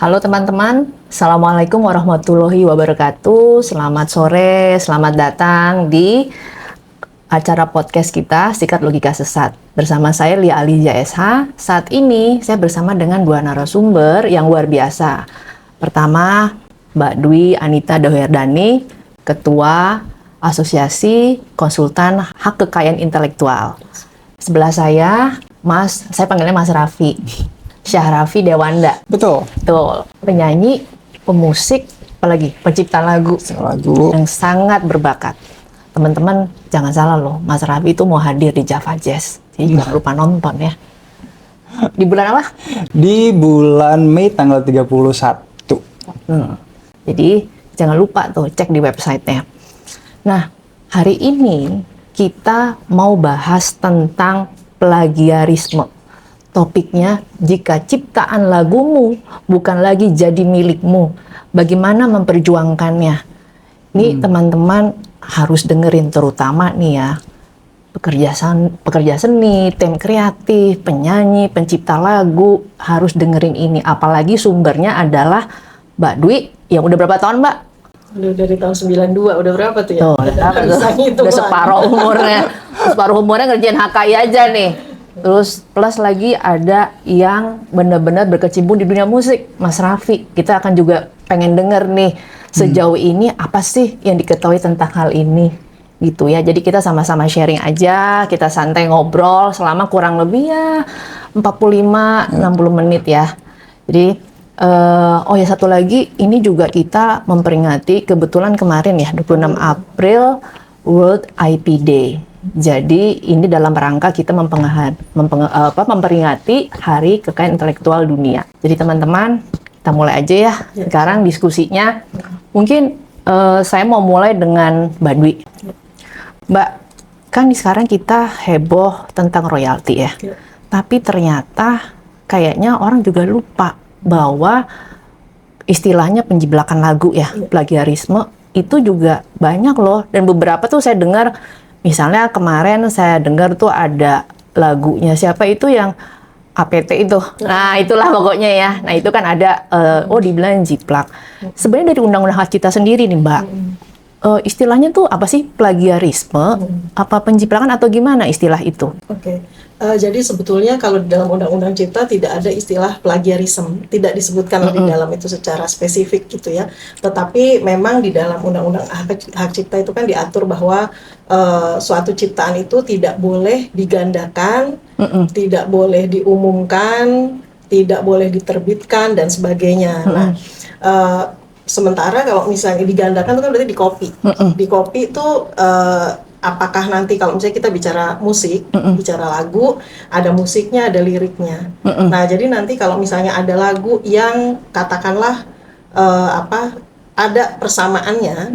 Halo teman-teman, Assalamualaikum warahmatullahi wabarakatuh. Selamat sore, selamat datang di acara podcast kita Sikat Logika Sesat. Bersama saya Lia Aliza SH. Saat ini saya bersama dengan dua narasumber yang luar biasa. Pertama, Mbak Dwi Anita Dahwerdani, Ketua Asosiasi Konsultan Hak Kekayaan Intelektual. Sebelah saya, saya panggilnya Mas Raffi. Syahrafi Dewanda. Betul. Penyanyi, pemusik, apalagi pencipta lagu yang sangat berbakat. Teman-teman jangan salah loh, Mas Raffi itu mau hadir di Java Jazz. Jadi jangan lupa nonton ya. Di bulan apa? Di bulan Mei tanggal 31. Jadi jangan lupa tuh cek di websitenya. Nah, hari ini kita mau bahas tentang plagiarisme. Topiknya, jika ciptaan lagumu bukan lagi jadi milikmu, bagaimana memperjuangkannya? Ini teman-teman harus dengerin, terutama nih ya, pekerja seni, tim kreatif, penyanyi, pencipta lagu, harus dengerin ini. Apalagi sumbernya adalah Mbak Dwi, yang udah berapa tahun Mbak? Udah dari tahun 92, udah berapa tuh ya? Udah separuh umurnya ngerjain HKI aja nih. Terus plus lagi ada yang benar-benar berkecimpung di dunia musik, Mas Raffi. Kita akan juga pengen denger nih sejauh ini apa sih yang diketahui tentang hal ini gitu ya. Jadi kita sama-sama sharing aja, kita santai ngobrol selama kurang lebih ya 45-60 menit ya. Jadi oh ya satu lagi, ini juga kita memperingati kebetulan kemarin ya 26 April World IP Day. Jadi ini dalam rangka kita memperingati Hari Kekayaan Intelektual Dunia. Jadi teman-teman, kita mulai aja ya. Sekarang diskusinya. Mungkin saya mau mulai dengan Mbak Dwi. Mbak, kan sekarang kita heboh tentang royalti ya. Tapi ternyata kayaknya orang juga lupa bahwa istilahnya penjiblakan lagu ya, plagiarisme itu juga banyak loh. Dan beberapa tuh saya dengar, misalnya kemarin saya dengar tuh ada lagunya siapa itu yang APT itu. Nah, itulah pokoknya ya. Nah, itu kan ada dibilang jiplak. Sebenarnya dari Undang-Undang Hak Cipta sendiri nih, Mbak. Istilahnya tuh apa sih? Plagiarisme? Apa penjiplakan atau gimana istilah itu? Oke. Jadi sebetulnya kalau di dalam Undang-Undang Cipta tidak ada istilah plagiarisme, tidak disebutkan di dalam itu secara spesifik gitu ya. Tetapi memang di dalam Undang-Undang Hak Cipta itu kan diatur bahwa suatu ciptaan itu tidak boleh digandakan, tidak boleh diumumkan, tidak boleh diterbitkan dan sebagainya. Nah, sementara kalau misalnya digandakan itu kan berarti di-copy. Di-copy itu apakah nanti kalau misalnya kita bicara musik, bicara lagu, ada musiknya, ada liriknya. Nah, jadi nanti kalau misalnya ada lagu yang katakanlah ada persamaannya,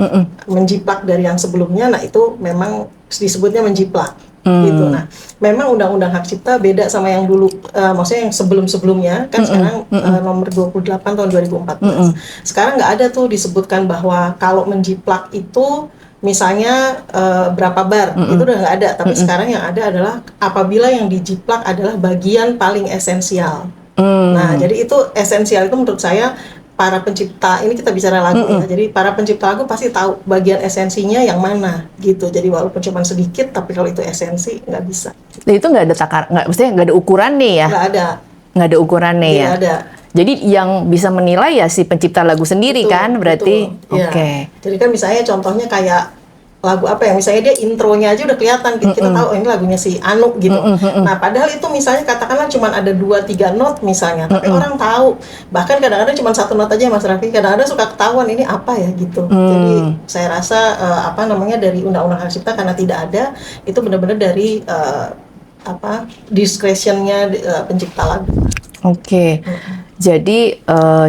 menjiplak dari yang sebelumnya, nah itu memang disebutnya menjiplak. Gitu. Nah, memang Undang-Undang Hak Cipta beda sama yang dulu, maksudnya yang sebelum-sebelumnya kan sekarang nomor 28 tahun 2014. Sekarang nggak ada tuh disebutkan bahwa kalau menjiplak itu misalnya berapa bar, itu udah nggak ada. Tapi sekarang yang ada adalah apabila yang dijiplak adalah bagian paling esensial. Nah, jadi itu esensial itu menurut saya para pencipta, ini kita bicara lagu ya, jadi para pencipta lagu pasti tahu bagian esensinya yang mana gitu. Jadi walaupun cuma sedikit, tapi kalau itu esensi nggak bisa. Dan itu nggak ada maksudnya nggak ada ukuran nih ya? Nggak ada ukuran nih ya? Ada. Jadi yang bisa menilai ya si pencipta lagu sendiri, betul, kan berarti. Oke. Jadi kan misalnya contohnya kayak lagu apa ya, misalnya dia intronya aja udah kelihatan gitu, kita tahu ini lagunya si Anu gitu. Nah, padahal itu misalnya katakanlah cuma ada 2-3 not misalnya, tapi orang tahu. Bahkan kadang-kadang cuma 1 not aja Mas Raffi, kadang-kadang suka ketahuan ini apa ya gitu. Jadi saya rasa dari Undang-Undang Hak Cipta karena tidak ada, itu benar-benar dari discretionnya pencipta lagu. Oke. Jadi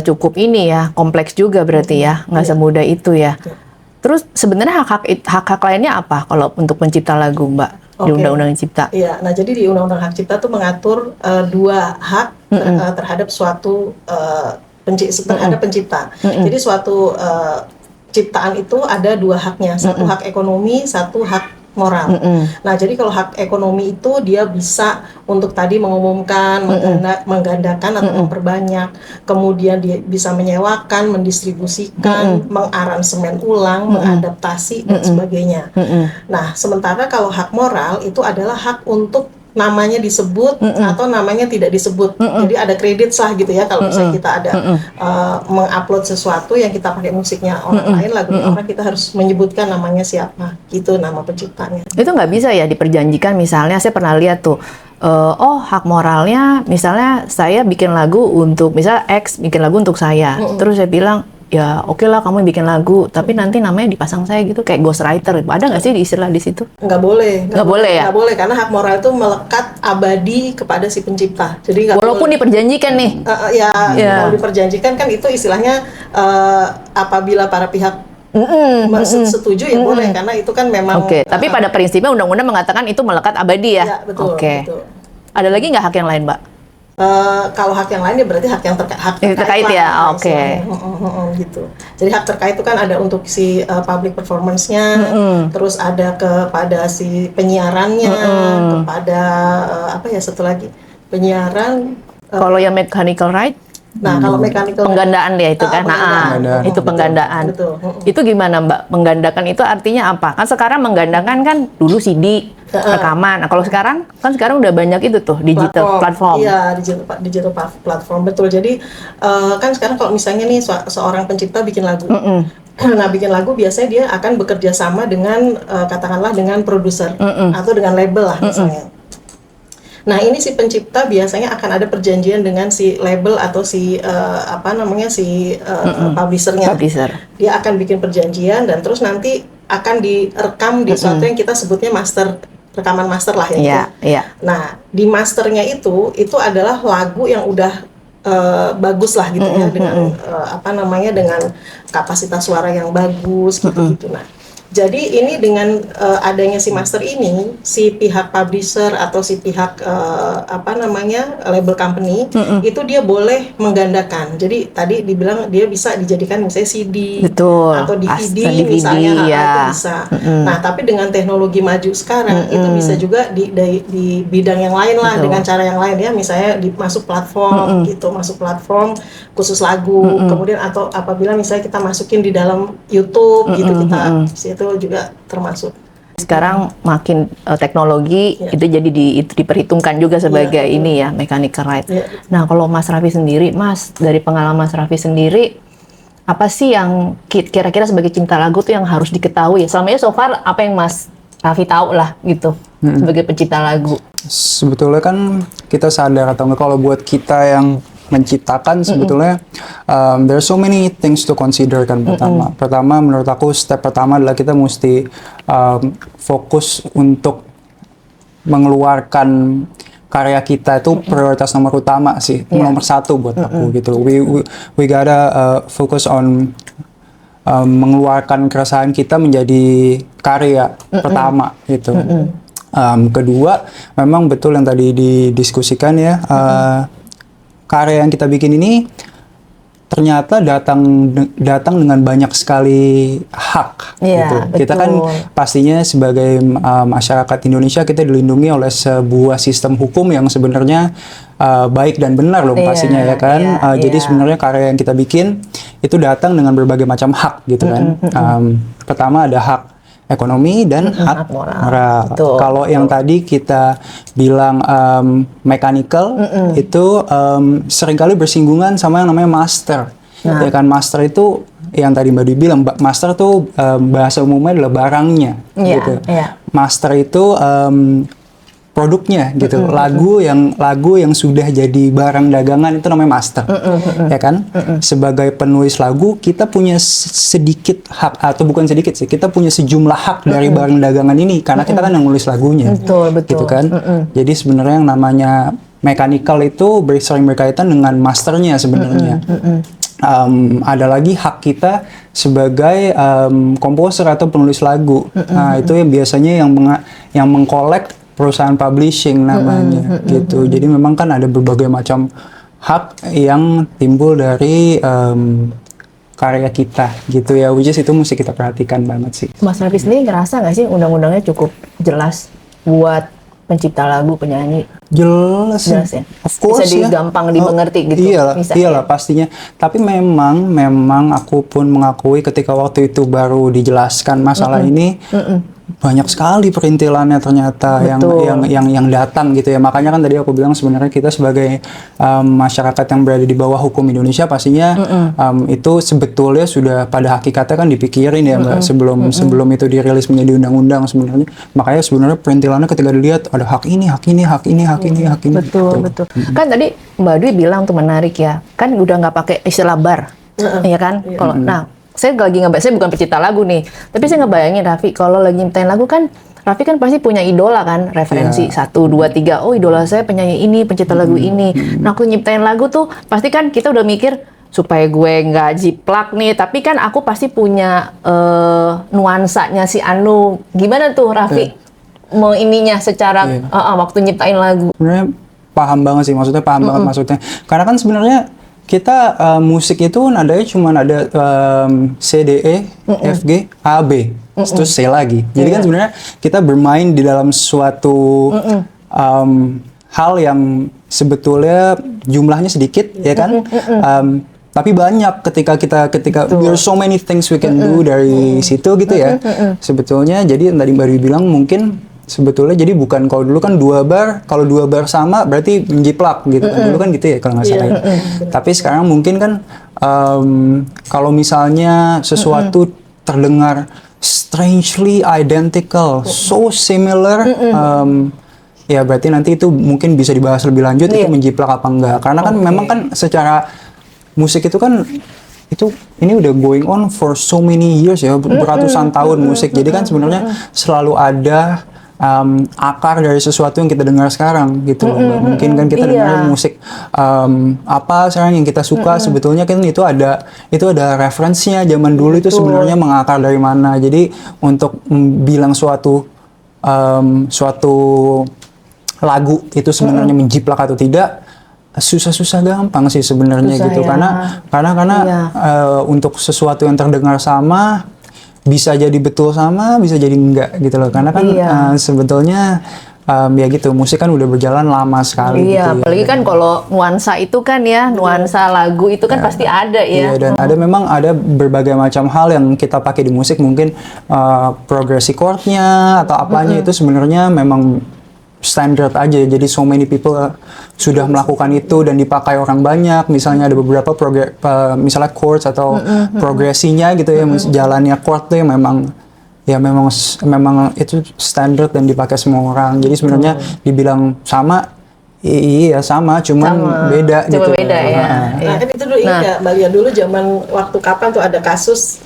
cukup ini ya, kompleks juga berarti ya, nggak semudah itu ya. Terus sebenarnya hak-hak lainnya apa kalau untuk pencipta lagu, Mbak, di Undang-Undang Cipta? Iya, nah jadi di Undang-Undang Hak Cipta tuh mengatur 2 hak terhadap suatu terhadap pencipta. Jadi suatu ciptaan itu ada 2 haknya, satu hak ekonomi, satu hak moral. Nah, jadi kalau hak ekonomi itu dia bisa untuk tadi mengumumkan, menggandakan atau memperbanyak, kemudian dia bisa menyewakan, mendistribusikan, mengaransemen ulang, mengadaptasi dan sebagainya. Nah, sementara kalau hak moral itu adalah hak untuk namanya disebut atau namanya tidak disebut. Jadi ada kredit lah gitu ya kalau misalnya kita ada mengupload sesuatu yang kita pakai musiknya orang lain, lagunya orang, kita harus menyebutkan namanya siapa, gitu nama penciptanya. Itu nggak bisa ya diperjanjikan, misalnya saya pernah lihat tuh, oh hak moralnya misalnya saya bikin lagu untuk, misal X bikin lagu untuk saya, terus saya bilang, ya oke lah kamu bikin lagu, tapi nanti namanya dipasang saya gitu, kayak ghostwriter. Ada nggak sih istilah di situ? Nggak boleh. Nggak boleh ya? Nggak boleh, karena hak moral itu melekat abadi kepada si pencipta. Jadi nggak walaupun boleh. diperjanjikan nih. Kalau diperjanjikan kan itu istilahnya apabila para pihak setuju ya boleh, karena itu kan memang. Oke, tapi pada prinsipnya undang-undang mengatakan itu melekat abadi ya? Ya, betul. Oke. Betul. Ada lagi nggak hak yang lain, Mbak? Kalau hak yang lain ya berarti hak yang terkait ya, lah, oke. Gitu. Jadi hak terkait itu kan ada untuk si public performance-nya, terus ada kepada si penyiarannya, kepada satu lagi penyiaran. Kalau yang mechanical right? Nah, kalau mechanical penggandaan ya itu kan, penggandaan. itu penggandaan. Betul. Itu gimana Mbak? Menggandakan itu artinya apa? Kan sekarang menggandakan kan dulu CD, rekaman. Nah, kalau sekarang udah banyak itu tuh digital platform. Iya, digital platform, betul. Jadi kan sekarang kalau misalnya nih seorang pencipta bikin lagu. Nah, bikin lagu biasanya dia akan bekerja sama dengan katakanlah dengan produser atau dengan label lah misalnya. Nah, ini si pencipta biasanya akan ada perjanjian dengan si label atau si publishernya. Dia akan bikin perjanjian dan terus nanti akan direkam di suatu yang kita sebutnya rekaman master lah ya. Nah, di masternya itu adalah lagu yang udah bagus lah gitu ya, dengan dengan kapasitas suara yang bagus gitu. Nah, jadi ini dengan adanya si master ini, si pihak publisher atau si pihak label company itu dia boleh menggandakan. Jadi tadi dibilang dia bisa dijadikan misalnya CD atau DVD misalnya, itu bisa. Nah, tapi dengan teknologi maju sekarang itu bisa juga di bidang yang lain lah, dengan cara yang lain ya, misalnya masuk platform gitu, masuk platform khusus lagu, kemudian atau apabila misalnya kita masukin di dalam YouTube gitu, kita itu juga termasuk. Sekarang makin teknologi itu jadi diperhitungkan juga sebagai ini ya, mechanical right. Nah, kalau Mas Raffi sendiri, Mas, dari pengalaman Mas Raffi sendiri, apa sih yang kira-kira sebagai cinta lagu tuh yang harus diketahui ya? Selama ini so far apa yang Mas Raffi tahu lah gitu sebagai pencipta lagu? Sebetulnya kan kita sadar atau enggak, kalau buat kita yang menciptakan sebetulnya there are so many things to consider kan. Pertama menurut aku step pertama adalah kita mesti fokus untuk mengeluarkan karya kita, itu prioritas nomor utama sih, nomor satu buat aku gitu. We gotta focus on mengeluarkan keresahan kita menjadi karya pertama gitu. Kedua, memang betul yang tadi didiskusikan ya, karya yang kita bikin ini ternyata datang dengan banyak sekali hak gitu. Kita kan pastinya sebagai masyarakat Indonesia kita dilindungi oleh sebuah sistem hukum yang sebenarnya baik dan benar loh pastinya ya kan. Jadi sebenarnya karya yang kita bikin itu datang dengan berbagai macam hak gitu kan. Pertama ada hak ekonomi dan hak moral. Kalau yang tadi kita bilang mechanical itu seringkali bersinggungan sama yang namanya master. Ya kan, master itu yang tadi Mbak Dwi bilang, master tuh bahasa umumnya adalah barangnya gitu. Master itu produknya gitu. Lagu yang sudah jadi barang dagangan itu namanya master. Ya kan? Sebagai penulis lagu kita punya sedikit hak, atau bukan sedikit sih, kita punya sejumlah hak dari barang dagangan ini karena kita kan yang nulis lagunya. Betul. Gitu kan? Jadi sebenarnya yang namanya mechanical itu sering berkaitan dengan masternya sebenarnya. Ada lagi hak kita sebagai komposer atau penulis lagu. Nah, itu yang biasanya yang mengkolek perusahaan publishing namanya gitu. Jadi memang kan ada berbagai macam hak yang timbul dari karya kita gitu ya, which is itu mesti kita perhatikan banget sih. Mas Raffi sendiri ngerasa nggak sih undang-undangnya cukup jelas buat pencipta lagu, penyanyi? Jelas ya? Of course bisa gampang dimengerti gitu. Iyalah pastinya. Tapi memang aku pun mengakui ketika waktu itu baru dijelaskan masalah ini, banyak sekali perintilannya ternyata yang datang gitu ya. Makanya kan tadi aku bilang sebenarnya kita sebagai masyarakat yang berada di bawah hukum Indonesia pastinya itu sebetulnya sudah pada hakikatnya kan dipikirin ya Mbak, sebelum itu dirilis menjadi undang-undang sebenarnya. Makanya sebenarnya perintilannya ketika dilihat ada hak ini. Betul. Kan tadi Mbak Dwi bilang tuh menarik ya. Kan udah nggak pakai istilah bar. Ya kan? Kalau saya bukan pencipta lagu nih, tapi saya ngebayangin Raffi kalau lagi nyiptain lagu kan, Raffi kan pasti punya idola kan, referensi 1, 2, 3, oh idola saya penyanyi ini, pencipta lagu ini. Nah aku nyiptain lagu tuh, pasti kan kita udah mikir, supaya gue nggak jiplak nih, tapi kan aku pasti punya nuansanya si Anu. Gimana tuh Raffi mau ininya secara waktu nyiptain lagu? Sebenarnya paham banget sih, maksudnya karena kan sebenarnya kita musik itu adanya cuma ada C, D, E, F, G, A, B, terus C lagi. Jadi kan sebenarnya kita bermain di dalam suatu hal yang sebetulnya jumlahnya sedikit, ya kan? Tapi banyak ketika there are so many things we can do dari situ gitu ya. Sebetulnya jadi tadi Mbak Dwi bilang mungkin sebetulnya jadi bukan kalau dulu kan 2 bar, kalau 2 bar sama berarti menjiplak gitu. Dulu kan gitu ya kalau nggak salah ya. Tapi sekarang mungkin kan kalau misalnya sesuatu terdengar strangely identical, so similar, ya berarti nanti itu mungkin bisa dibahas lebih lanjut itu menjiplak apa enggak. Karena kan memang kan secara musik itu kan ini udah going on for so many years ya, beratusan tahun musik. Jadi kan sebenarnya selalu ada akar dari sesuatu yang kita dengar sekarang gitu loh Mbak. Mungkin kan kita dengar musik apa sekarang yang kita suka sebetulnya kan itu ada referensinya zaman dulu itu sebenarnya mengakar dari mana. Jadi untuk bilang suatu lagu itu sebenarnya menjiplak atau tidak susah gampang sih sebenarnya gitu ya. karena untuk sesuatu yang terdengar sama bisa jadi betul sama, bisa jadi enggak gitu loh. Karena kan sebetulnya ya gitu, musik kan udah berjalan lama sekali. Iya, gitu, apalagi kan kalau nuansa itu kan ya, nuansa lagu itu kan pasti ada ya. Iya, dan memang ada berbagai macam hal yang kita pakai di musik, mungkin progresi chordnya atau apanya itu sebenarnya memang standard aja. Jadi so many people sudah melakukan itu dan dipakai orang banyak. Misalnya ada beberapa misalnya chords atau progresinya gitu ya, jalannya chord tuh yang memang itu standard dan dipakai semua orang. Jadi sebenarnya dibilang sama, iya sama, cuman beda gitu. Beda ya. Nah kan itu dulu ingat Mbak Lia dulu zaman waktu kapan tuh ada kasus,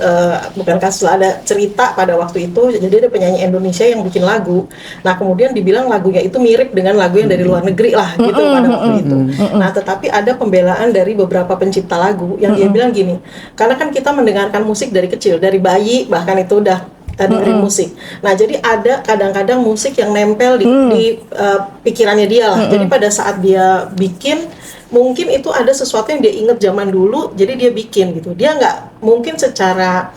bukan kasus, ada cerita pada waktu itu. Jadi ada penyanyi Indonesia yang bikin lagu. Nah kemudian dibilang lagunya itu mirip dengan lagu yang dari luar negeri lah gitu pada waktu itu. Nah tetapi ada pembelaan dari beberapa pencipta lagu yang dia bilang gini, karena kan kita mendengarkan musik dari kecil, dari bayi bahkan itu udah dengerin musik. Nah, jadi ada kadang-kadang musik yang nempel di pikirannya dia lah. Jadi pada saat dia bikin, mungkin itu ada sesuatu yang dia inget zaman dulu, jadi dia bikin gitu. Dia nggak mungkin secara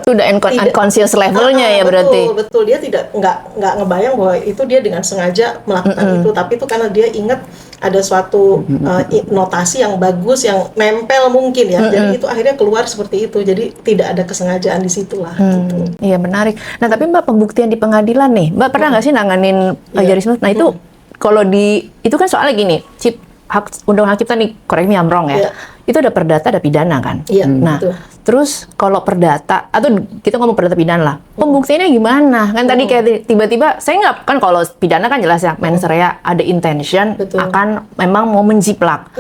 itu udah unconscious levelnya ya berarti. Betul, dia nggak ngebayang bahwa itu dia dengan sengaja melakukan itu, tapi itu karena dia inget ada suatu notasi yang bagus yang nempel mungkin ya. Jadi itu akhirnya keluar seperti itu. Jadi tidak ada kesengajaan di situ lah. Gitu. Iya menarik. Nah tapi Mbak, pembuktian di pengadilan nih, Mbak pernah nggak sih nanganin plagiarisme? Nah itu kalau itu kan soalnya gini, undang-undang cipta nih, correct me I'm wrong ya. Itu ada perdata, ada pidana kan. Nah, terus kalau perdata atau kita ngomong perdata pidana lah, pembuktiannya gimana? Kan tadi kayak tiba-tiba saya nggak, kan kalau pidana kan jelas ya mens rea, ada intention akan memang mau menjiplak.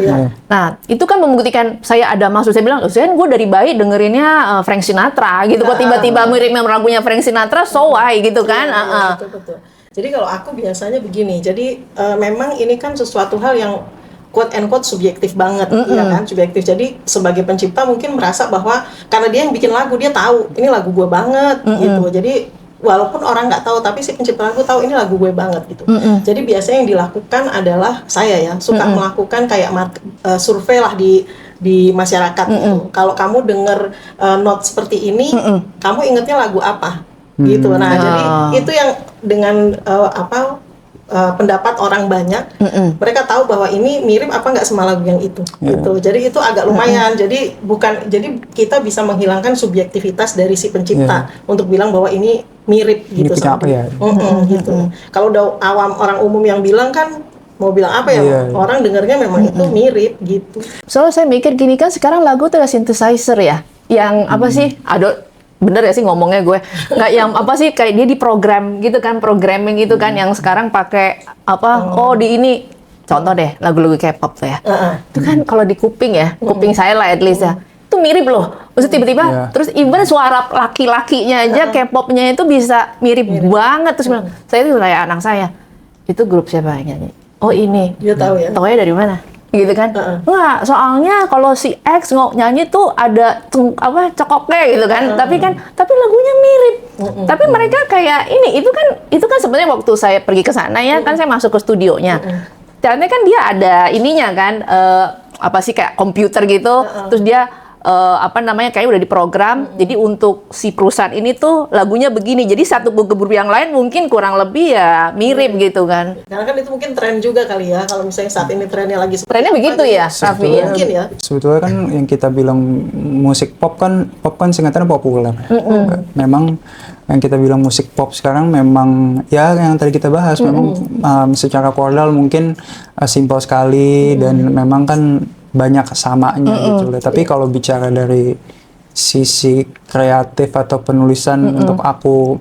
Nah, itu kan membuktikan saya ada maksud. Saya bilang, saya gue dari bayi dengerinnya Frank Sinatra gitu. Kok tiba-tiba mirip lagunya Frank Sinatra, so why gitu kan? Betul. Jadi kalau aku biasanya begini. Jadi memang ini kan sesuatu hal yang quote and quote subjektif banget, ya kan, subjektif. Jadi sebagai pencipta mungkin merasa bahwa karena dia yang bikin lagu, dia tahu ini lagu gue banget gitu. Jadi walaupun orang nggak tahu, tapi si pencipta lagu tahu ini lagu gue banget gitu. Jadi biasanya yang dilakukan adalah saya ya suka melakukan kayak survei lah di di masyarakat gitu. Kalau kamu denger note seperti ini, kamu ingetnya lagu apa? Gitu. Nah, jadi itu yang dengan pendapat orang banyak, mereka tahu bahwa ini mirip apa nggak sama lagu yang itu, gitu. Jadi itu agak lumayan. Jadi kita bisa menghilangkan subjektivitas dari si pencipta untuk bilang bahwa ini mirip gitu sama apa ya? Gitu. Kalau udah orang umum yang bilang kan mau bilang apa ya? Orang dengarnya memang itu mirip gitu. Soalnya saya mikir gini kan sekarang lagu tuh ada synthesizer ya, yang apa sih? Bener ya sih ngomongnya gue, nggak yang apa sih kayak dia diprogram gitu kan, programming gitu kan, yang sekarang pakai apa? Di ini contoh deh lagu-lagu K-pop tuh ya, itu kan kalau di kuping ya, kuping saya lah at least ya, itu mirip loh. Maksudnya tiba-tiba terus even suara laki-lakinya aja K-popnya itu bisa mirip banget. Terus bilang, saya itu kayak anak saya, itu grup siapa yang nyanyi? Oh ini, dia tahu ya. Taunya dari mana? Gitu kan? Nggak, soalnya kalau si X nyanyi tuh ada cokoknya gitu kan. Tapi lagunya mirip. Tapi mereka kayak itu kan sebenarnya waktu saya pergi ke sana ya kan saya masuk ke studionya. Ternyata kan dia ada ininya kan kayak komputer gitu. Terus dia kayak udah diprogram. Jadi untuk si perusahaan ini tuh lagunya begini. Jadi satu grup yang lain mungkin kurang lebih ya mirip gitu kan. Karena kan itu mungkin tren juga kali ya. Kalau misalnya saat ini trennya lagi trennya begitu ya, Raffi ya. Mungkin ya. Sebetulnya kan yang kita bilang musik pop kan singkatannya populer. Memang yang kita bilang musik pop sekarang memang ya yang tadi kita bahas memang secara chordal mungkin simpel sekali dan memang kan banyak kesamanya gitu loh. Tapi kalau bicara dari sisi kreatif atau penulisan untuk aku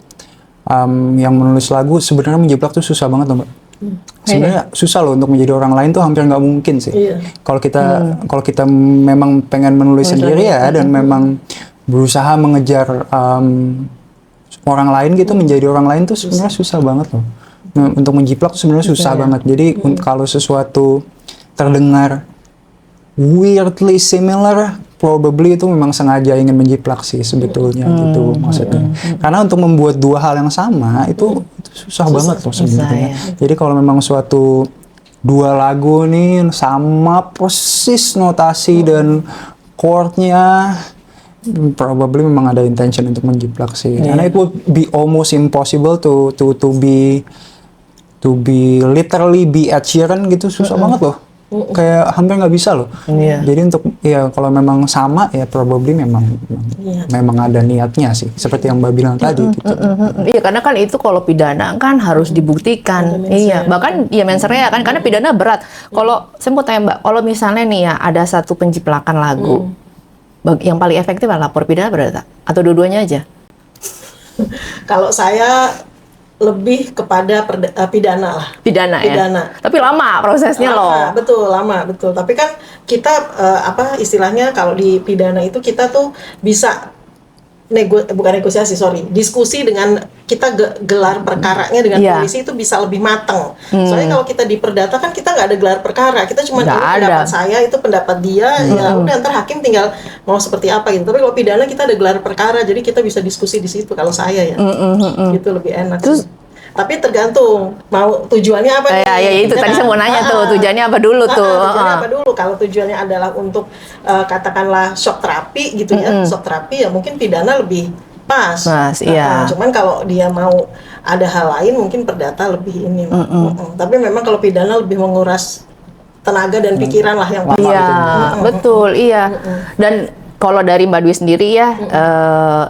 yang menulis lagu sebenarnya menjiplak tuh susah banget loh Mbak. Sebenarnya susah loh untuk menjadi orang lain tuh hampir nggak mungkin sih. Kalau kita memang pengen menulis sendiri ya dan memang berusaha mengejar orang lain gitu menjadi orang lain tuh sebenarnya susah banget loh. Nah, untuk menjiplak tuh sebenarnya susah banget. Jadi kalau sesuatu terdengar weirdly similar, probably itu memang sengaja ingin menjiplak sih sebetulnya gitu maksudnya. Karena untuk membuat dua hal yang sama itu susah banget loh sebenarnya. Jadi kalau memang suatu dua lagu nih sama persis notasi dan chordnya, probably memang ada intention untuk menjiplak sih. Karena it would be almost impossible to be literally be Ed Sheeran gitu, susah banget loh. Kayak hampir nggak bisa loh. Jadi untuk kalau memang sama ya probably memang ada niatnya sih. Seperti yang Mbak bilang tadi gitu. Iya karena kan itu kalau pidana kan harus dibuktikan. Bahkan ya mens rea kan karena pidana berat. Kalau saya mau tanya Mbak, kalau misalnya nih ya ada satu penjiplakan lagu, yang paling efektif adalah lapor pidana berarti atau dua-duanya aja? Kalau saya lebih kepada pidana lah. Pidana ya. Tapi lama prosesnya loh. Lama betul. Tapi kan kita istilahnya kalau di pidana itu kita tuh bisa diskusi dengan kita gelar perkaranya dengan polisi itu bisa lebih matang. Soalnya kalau kita di perdata kan kita nggak ada gelar perkara, kita cuma pendapat saya itu pendapat dia, ya udah ntar hakim tinggal mau seperti apa gitu. Tapi kalau pidana kita ada gelar perkara, jadi kita bisa diskusi di situ. Kalau saya ya, itu lebih enak. Terus, tapi tergantung mau tujuannya apa nih. Ya itu tadi saya mau nanya tuh tujuannya apa dulu tuh. Tujuannya apa dulu? Kalau tujuannya adalah untuk katakanlah shock terapi gitu ya, shock terapi ya mungkin pidana lebih pas. Iya. Cuman kalau dia mau ada hal lain mungkin perdata lebih ini. Tapi memang kalau pidana lebih menguras tenaga dan pikiran lah yang paling. Iya, betul. Iya. Dan kalau dari Mbak Dwi sendiri ya,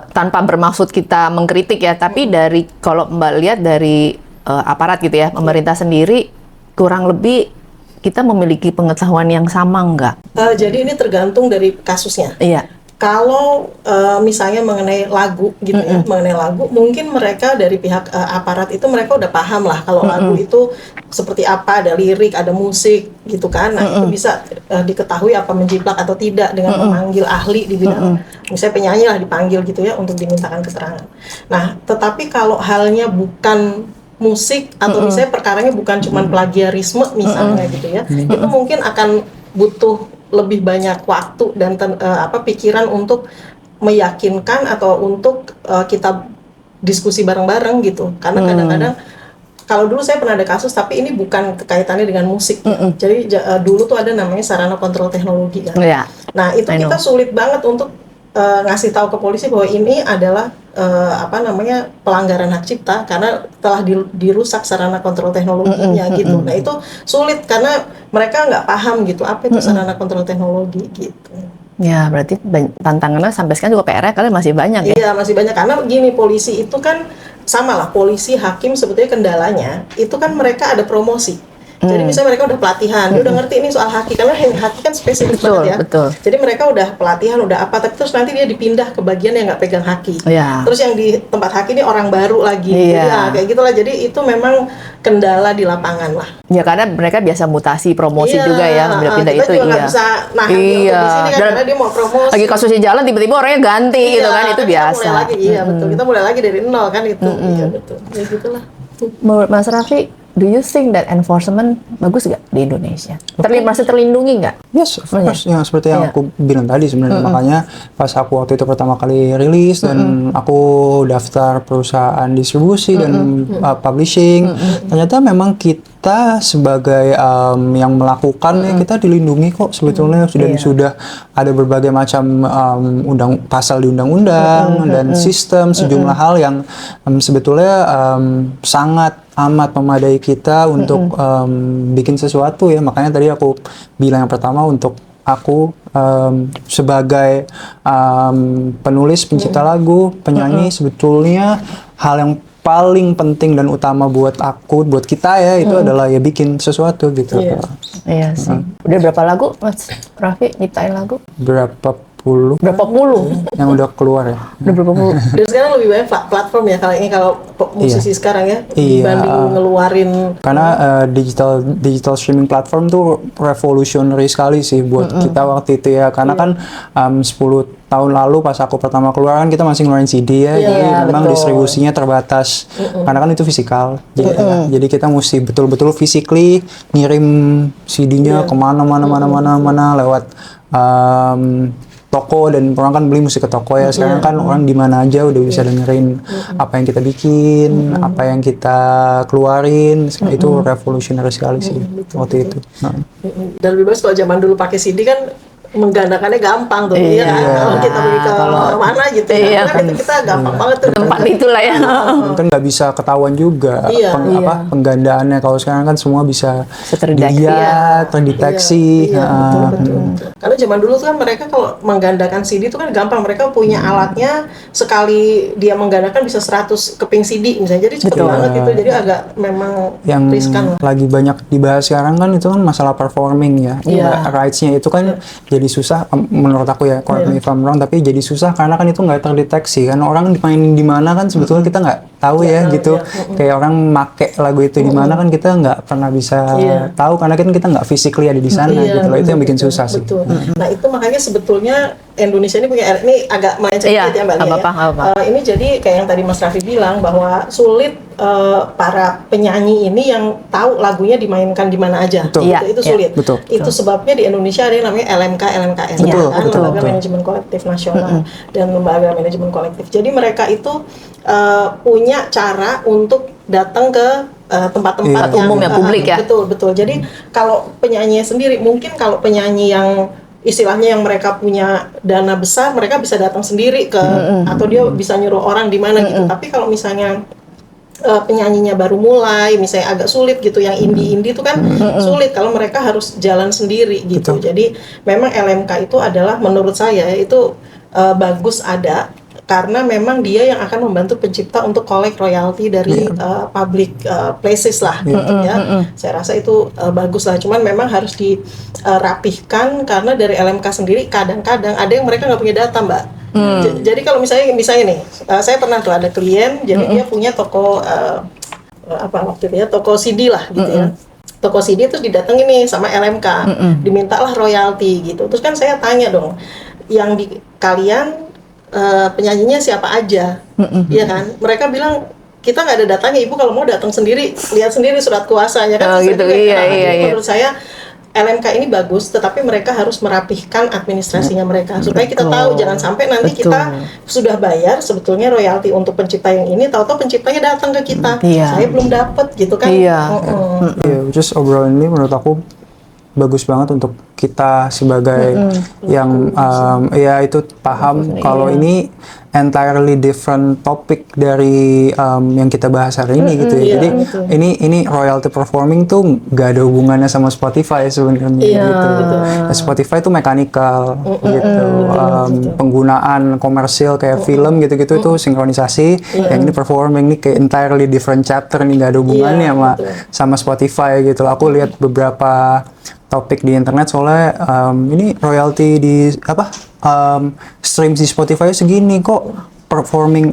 tanpa bermaksud kita mengkritik ya, tapi kalau Mbak lihat dari aparat gitu ya, pemerintah sendiri kurang lebih kita memiliki pengetahuan yang sama nggak? Jadi ini tergantung dari kasusnya. Iya. Kalau misalnya mengenai lagu gitu ya, mengenai lagu, mungkin mereka dari pihak aparat itu mereka udah paham lah kalau lagu itu seperti apa, ada lirik, ada musik gitu kan. Nah, itu bisa diketahui apa menjiplak atau tidak dengan memanggil ahli di bidang, misalnya penyanyi lah dipanggil gitu ya untuk dimintakan keterangan. Nah, tetapi kalau halnya bukan musik atau misalnya perkaranya bukan cuma plagiarisme misalnya gitu ya, itu mungkin akan butuh lebih banyak waktu dan pikiran untuk meyakinkan atau untuk kita diskusi bareng-bareng gitu. Karena kadang-kadang kalau dulu saya pernah ada kasus tapi ini bukan kaitannya dengan musik. Jadi dulu tuh ada namanya sarana kontrol teknologi kan. Nah itu I know. kita sulit banget untuk ngasih tahu ke polisi bahwa ini adalah pelanggaran hak cipta karena telah dirusak sarana kontrol teknologinya gitu. Nah itu sulit karena mereka nggak paham gitu apa itu sarana kontrol teknologi gitu. Ya, berarti tantangannya sampai sekarang juga PR-nya kalian masih banyak ya? Iya masih banyak karena begini, polisi itu kan sama lah, polisi, hakim sebetulnya kendalanya itu kan mereka ada promosi. Jadi misalnya mereka udah pelatihan, dia udah ngerti ini soal haki, karena haki kan spesifik Betul, banget ya. betul. Jadi mereka udah pelatihan, udah apa, tapi terus nanti dia dipindah ke bagian yang nggak pegang haki. Iya. Terus yang di tempat haki ini orang baru lagi. Jadi Iya. kayak gitulah. Jadi itu memang kendala di lapangan lah. Ya karena mereka biasa mutasi promosi Iya, juga ya, pindah-pindah kita itu juga nggak iya. bisa nahan dia untuk di sini kan, Dan karena dia mau promosi. lagi kasusnya jalan tiba-tiba orangnya ganti gitu kan, itu kita biasa. mulai lagi, iya betul. Kita mulai lagi dari nol kan itu. Iya betul. Ya gitulah. Menurut Mas Raffi, do you think that enforcement bagus nggak di Indonesia? Masih terlindungi nggak? Yes, of course. Ya, seperti yang Iya. aku bilang tadi sebenarnya. Makanya pas aku waktu itu pertama kali rilis dan aku daftar perusahaan distribusi dan publishing, ternyata memang kita sebagai yang melakukan ya kita dilindungi kok sebetulnya sudah ada berbagai macam pasal di undang-undang dan sistem sejumlah hal yang sebetulnya sangat amat memadai kita untuk bikin sesuatu ya. Makanya tadi aku bilang yang pertama untuk aku sebagai penulis, pencipta lagu, penyanyi, sebetulnya hal yang paling penting dan utama buat aku, buat kita ya, itu adalah ya bikin sesuatu gitu. Iya. Iya sih. Udah berapa lagu Mas Raffi nyiptain lagu? Berapa puluh Berapa puluh? yang udah keluar ya. Udah berapa puluh? Dan sekarang lebih banyak platform ya kalau musisi sekarang ya, dibanding ngeluarin. Karena digital streaming platform tuh revolutionary sekali sih buat kita waktu itu ya. Karena kan 10 tahun lalu pas aku pertama keluar kan kita masih ngeluarin CD ya, jadi memang betul. distribusinya terbatas. Karena kan itu fisikal. Jadi kita mesti betul-betul physically ngirim CD-nya kemana-mana lewat toko, dan orang kan beli mesti ke toko ya. Sekarang kan orang di mana aja udah bisa dengerin apa yang kita bikin, apa yang kita keluarin. Itu revolutionary sekali sih waktu itu. Dan lebih bagus kalau zaman dulu pakai CD kan menggandakannya gampang tuh, Iya. ya kan? Kalau kita pergi ke mana gitu, Iya. kan itu kita gampang banget tuh. Tempat itulah ya. Kan nggak bisa ketahuan juga Iya. penggandaannya. Kalau sekarang kan semua bisa Terdeteksi dilihat, terdeteksi. Iya, betul. Karena zaman dulu tuh kan mereka kalau menggandakan CD itu kan gampang, mereka punya alatnya, sekali dia menggandakan bisa 100 keping CD misalnya, jadi cepet banget itu, jadi agak memang Yang riskan lah. lagi banyak dibahas sekarang kan itu kan masalah performing ya. Iya. Rights-nya itu kan jadi susah menurut aku ya, correct me if I'm wrong, tapi jadi susah karena kan itu nggak terdeteksi kan, orang mainin di mana kan sebetulnya kita nggak tahu ya gitu. Kayak orang make lagu itu di mana kan kita nggak pernah bisa tahu karena kan kita nggak physically ada di sana gitu loh. Itu yang bikin susah sih. Betul. Nah itu makanya sebetulnya Indonesia ini punya, ini agak melenceng Iya, dikit ya Mbak Lia nggak apa-apa. Ini jadi kayak yang tadi Mas Raffi bilang bahwa sulit para penyanyi ini yang tahu lagunya dimainkan di mana aja. Betul. Gitu. Iya, Itu iya. sulit. Betul. Itu sebabnya di Indonesia ada yang namanya LMK, LMKN, Betul, kan? betul, Lembaga betul. Manajemen Kolektif Nasional dan Lembaga Manajemen Kolektif. Jadi mereka itu punya cara untuk datang ke tempat-tempat Umum ya, publik ya. Betul, betul. Jadi kalau penyanyinya sendiri, mungkin kalau penyanyi yang istilahnya yang mereka punya dana besar, mereka bisa datang sendiri ke atau dia bisa nyuruh orang di mana gitu. Tapi kalau misalnya penyanyinya baru mulai, misalnya agak sulit gitu, yang indie itu kan sulit kalau mereka harus jalan sendiri gitu. Betul. Jadi memang LMK itu adalah menurut saya itu bagus ada, karena memang dia yang akan membantu pencipta untuk collect royalti dari public places lah gitu ya. Saya rasa itu bagus lah, cuman memang harus dirapihkan karena dari LMK sendiri kadang-kadang ada yang mereka nggak punya data, Mbak. Jadi kalau misalnya nih, saya pernah tuh ada klien, jadi dia punya toko waktu itu ya, toko CD lah gitu ya. Toko CD terus didatengin nih sama LMK, dimintalah royalti gitu. Terus kan saya tanya dong, yang di kalian penyanyinya siapa aja, iya kan? Mereka bilang kita nggak ada datanya, ibu kalau mau datang sendiri, lihat sendiri surat kuasanya kan. Gitu, iya. Menurut saya LMK ini bagus, tetapi mereka harus merapihkan administrasinya mereka supaya kita tahu, jangan sampai nanti kita sudah bayar sebetulnya royalti untuk pencipta yang ini, tahu-tahu penciptanya datang ke kita, saya belum dapat gitu kan. Iya, just obrolan ini menurut aku bagus banget untuk kita sebagai yang ya itu paham kalau ini entirely different topik dari yang kita bahas hari ini gitu ya. Jadi ini royalty performing tuh gak ada hubungannya sama Spotify sebenarnya gitu. Spotify tuh mechanical gitu. Penggunaan komersil kayak film gitu-gitu itu sinkronisasi. Yang ini performing nih kayak entirely different chapter nih, gak ada hubungannya sama Spotify gitu. Aku lihat beberapa topik di internet soalnya ini royalty di stream di Spotify segini kok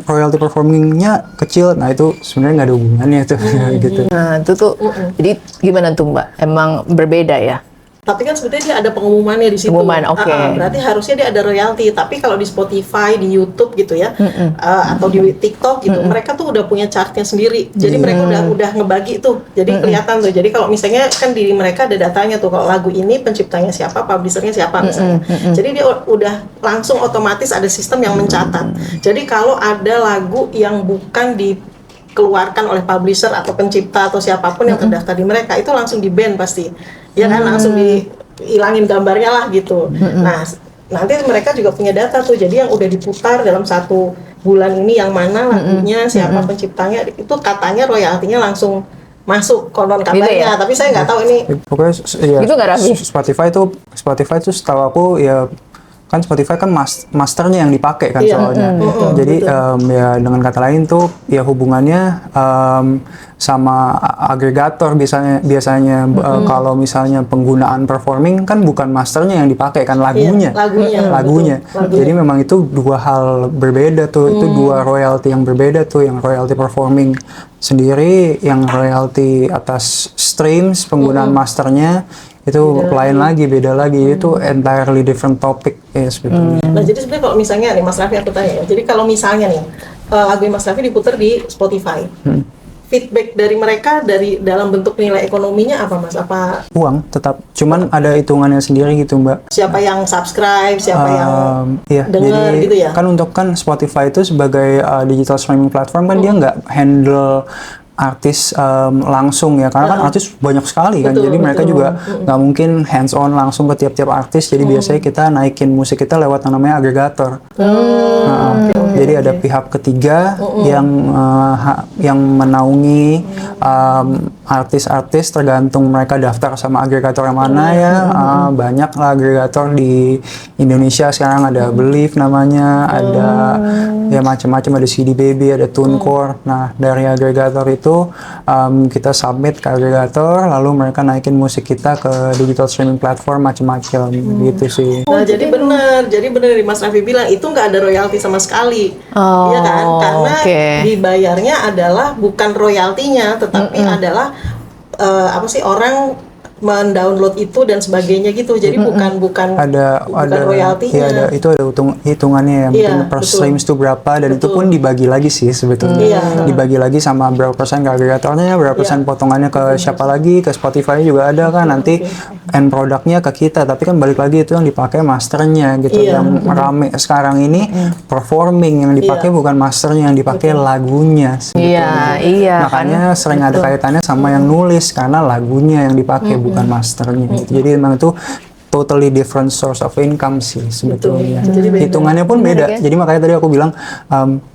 royalty performingnya kecil. Nah itu sebenarnya nggak ada hubungannya tuh gitu. Nah itu tuh jadi gimana tuh Mbak, emang berbeda ya? Tapi kan sebetulnya dia ada pengumumannya di situ. Pengumuman, oke. Berarti harusnya dia ada royalti. Tapi kalau di Spotify, di YouTube gitu ya, atau di TikTok gitu, mereka tuh udah punya chartnya sendiri. Jadi mereka udah ngebagi tuh. Jadi kelihatan tuh. Jadi kalau misalnya kan di mereka ada datanya tuh. Kalau lagu ini penciptanya siapa, publishernya siapa misalnya. Jadi dia udah langsung otomatis ada sistem yang mencatat. Jadi kalau ada lagu yang bukan dikeluarkan oleh publisher atau pencipta atau siapapun yang terdaftar di mereka, itu langsung di-ban pasti. Ya kan, langsung dihilangin gambarnya lah gitu. Nah, nanti mereka juga punya data tuh. Jadi yang udah diputar dalam 1 bulan ini yang mana lagunya, siapa penciptanya, itu katanya royaltinya langsung masuk konon kabarnya. Tapi saya nggak tahu ini. Pokoknya ya, Itu nggak rapi. Spotify tuh setahu aku ya kan Spotify kan masternya yang dipakai kan soalnya. Jadi ya dengan kata lain tuh ya hubungannya sama agregator biasanya kalau misalnya penggunaan performing kan bukan masternya yang dipakai kan lagunya. Jadi memang itu 2 hal berbeda tuh. Itu 2 royalty yang berbeda tuh, yang royalty performing sendiri, yang royalty atas streams penggunaan masternya itu lain lagi, beda lagi. Itu entirely different topic ya sebetulnya. Nah jadi sebenarnya kalau misalnya nih Mas Raffi, aku tanya ya, jadi kalau misalnya nih lagu Mas Raffi diputar di Spotify, feedback dari mereka dari dalam bentuk nilai ekonominya apa Mas? Apa uang tetap, cuman ada hitungannya sendiri gitu Mbak. Siapa yang subscribe, siapa yang iya, dengar jadi gitu ya? kan Spotify itu sebagai digital streaming platform kan dia nggak handle artis langsung ya, karena kan artis banyak sekali kan, jadi mereka juga nggak mungkin hands on langsung ke tiap-tiap artis. Jadi biasanya kita naikin musik kita lewat yang namanya agregator. Jadi ada pihak ketiga yang menaungi artis-artis tergantung mereka daftar sama agregator yang mana ya. Banyak lah agregator di Indonesia sekarang, ada Believe namanya, ada ya macam-macam, ada CD Baby, ada TuneCore. Nah dari agregator itu kita submit ke agregator, lalu mereka naikin musik kita ke digital streaming platform macam-macam gitu sih. Nah jadi benar dari Mas Raffi bilang itu nggak ada royalti sama sekali, ya kan? Karena dibayarnya adalah bukan royaltinya, tetapi adalah orang mendownload itu dan sebagainya gitu. Jadi bukan ada royaltinya. Iya, itu ada hitungannya ya, mungkin per streams itu berapa, dan itu pun dibagi lagi sih sebetulnya. Dibagi lagi sama berapa persen ke agregatornya, berapa persen potongannya ke siapa lagi, ke Spotify juga ada kan, nanti end produknya ke kita. Tapi kan balik lagi itu yang dipakai masternya gitu. Yang rame sekarang ini performing, yang dipakai bukan masternya, yang dipakai lagunya sebetulnya. Makanya sering ada kaitannya sama yang nulis, karena lagunya yang dipakai bukan masternya gitu. Jadi memang itu totally different source of income sih sebetulnya. Hitungannya pun beda. Jadi makanya tadi aku bilang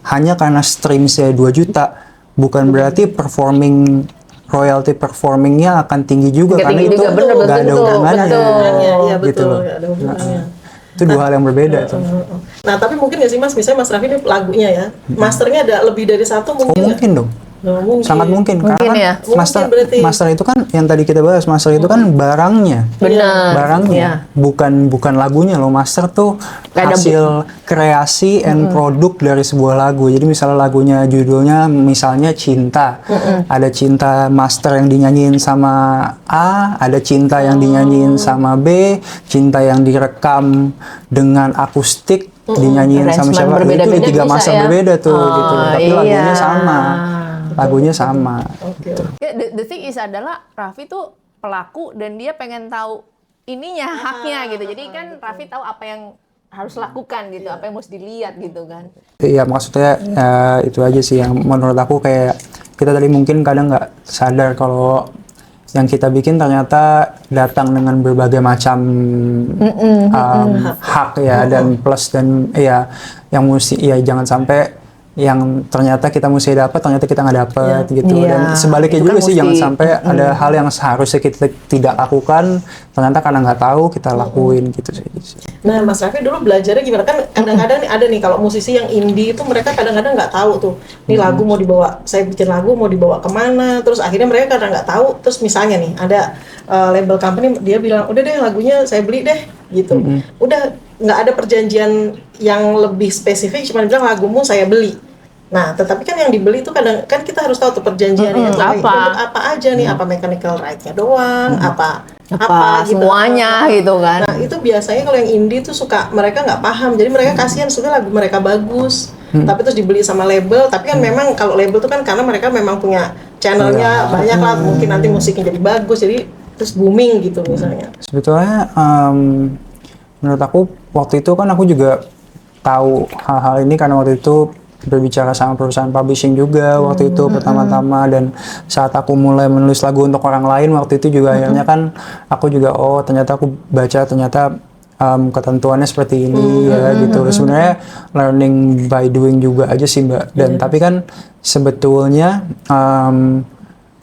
hanya karena stream saya 2 juta bukan berarti royalty performingnya akan tinggi juga, karena itu nggak ada hubungannya. Gitu loh. Itu 2 hal yang berbeda tuh. Nah tapi mungkin nggak sih Mas, misalnya Mas Raffi ini lagunya ya, masternya ada lebih dari 1 mungkin? Mungkin dong. Sangat mungkin, karena ya. master itu kan yang tadi kita bahas, master itu kan barangnya. Barangnya. Bukan lagunya loh. Master tuh hasil kreasi and produk dari sebuah lagu. Jadi misalnya lagunya judulnya misalnya Cinta. Ada Cinta master yang dinyanyiin sama A, ada Cinta yang dinyanyiin sama B, Cinta yang direkam dengan akustik dinyanyiin sama siapa. Itu 3 master berbeda tuh gitu. Tapi lagunya sama. The thing is adalah Raffi tuh pelaku dan dia pengen tahu ininya, haknya gitu. Jadi kan Raffi tahu apa yang harus lakukan gitu, apa yang mesti dilihat gitu kan. Iya, maksudnya itu aja sih yang menurut aku, kayak kita tadi mungkin kadang nggak sadar kalau yang kita bikin ternyata datang dengan berbagai macam hak ya, dan plus dan ya yang mesti ya jangan sampai yang ternyata kita mesti dapat ternyata kita nggak dapat gitu. Dan sebaliknya juga sih, jangan sampai ada hal yang seharusnya kita tidak lakukan ternyata karena nggak tahu kita lakuin gitu sih. Nah, Mas Raffi dulu belajarnya gimana? Kan kadang-kadang nih ada nih kalau musisi yang indie itu mereka kadang-kadang nggak tahu tuh, nih lagu mau dibawa, saya bikin lagu mau dibawa kemana, terus akhirnya mereka karena nggak tahu, terus misalnya nih ada label company dia bilang udah deh lagunya saya beli deh gitu, udah nggak ada perjanjian yang lebih spesifik, cuma bilang lagumu saya beli. Nah, tetapi kan yang dibeli itu kadang kan kita harus tahu tuh perjanjiannya untuk apa aja nih, apa mechanical right-nya doang, apa gitu, semuanya gitu kan. Nah, itu biasanya kalau yang indie tuh suka mereka nggak paham, jadi mereka kasihan sebenarnya lagu mereka bagus, tapi terus dibeli sama label. Tapi kan memang kalau label tuh kan karena mereka memang punya channelnya banyak lah, mungkin nanti musiknya jadi bagus, jadi terus booming gitu misalnya. Sebetulnya menurut aku waktu itu kan aku juga tahu hal-hal ini karena waktu itu berbicara sama perusahaan publishing juga waktu itu pertama-tama, dan saat aku mulai menulis lagu untuk orang lain waktu itu juga akhirnya kan aku juga ternyata aku baca ternyata ketentuannya seperti ini ya gitu. Sebenarnya learning by doing juga aja sih Mbak. Dan tapi kan sebetulnya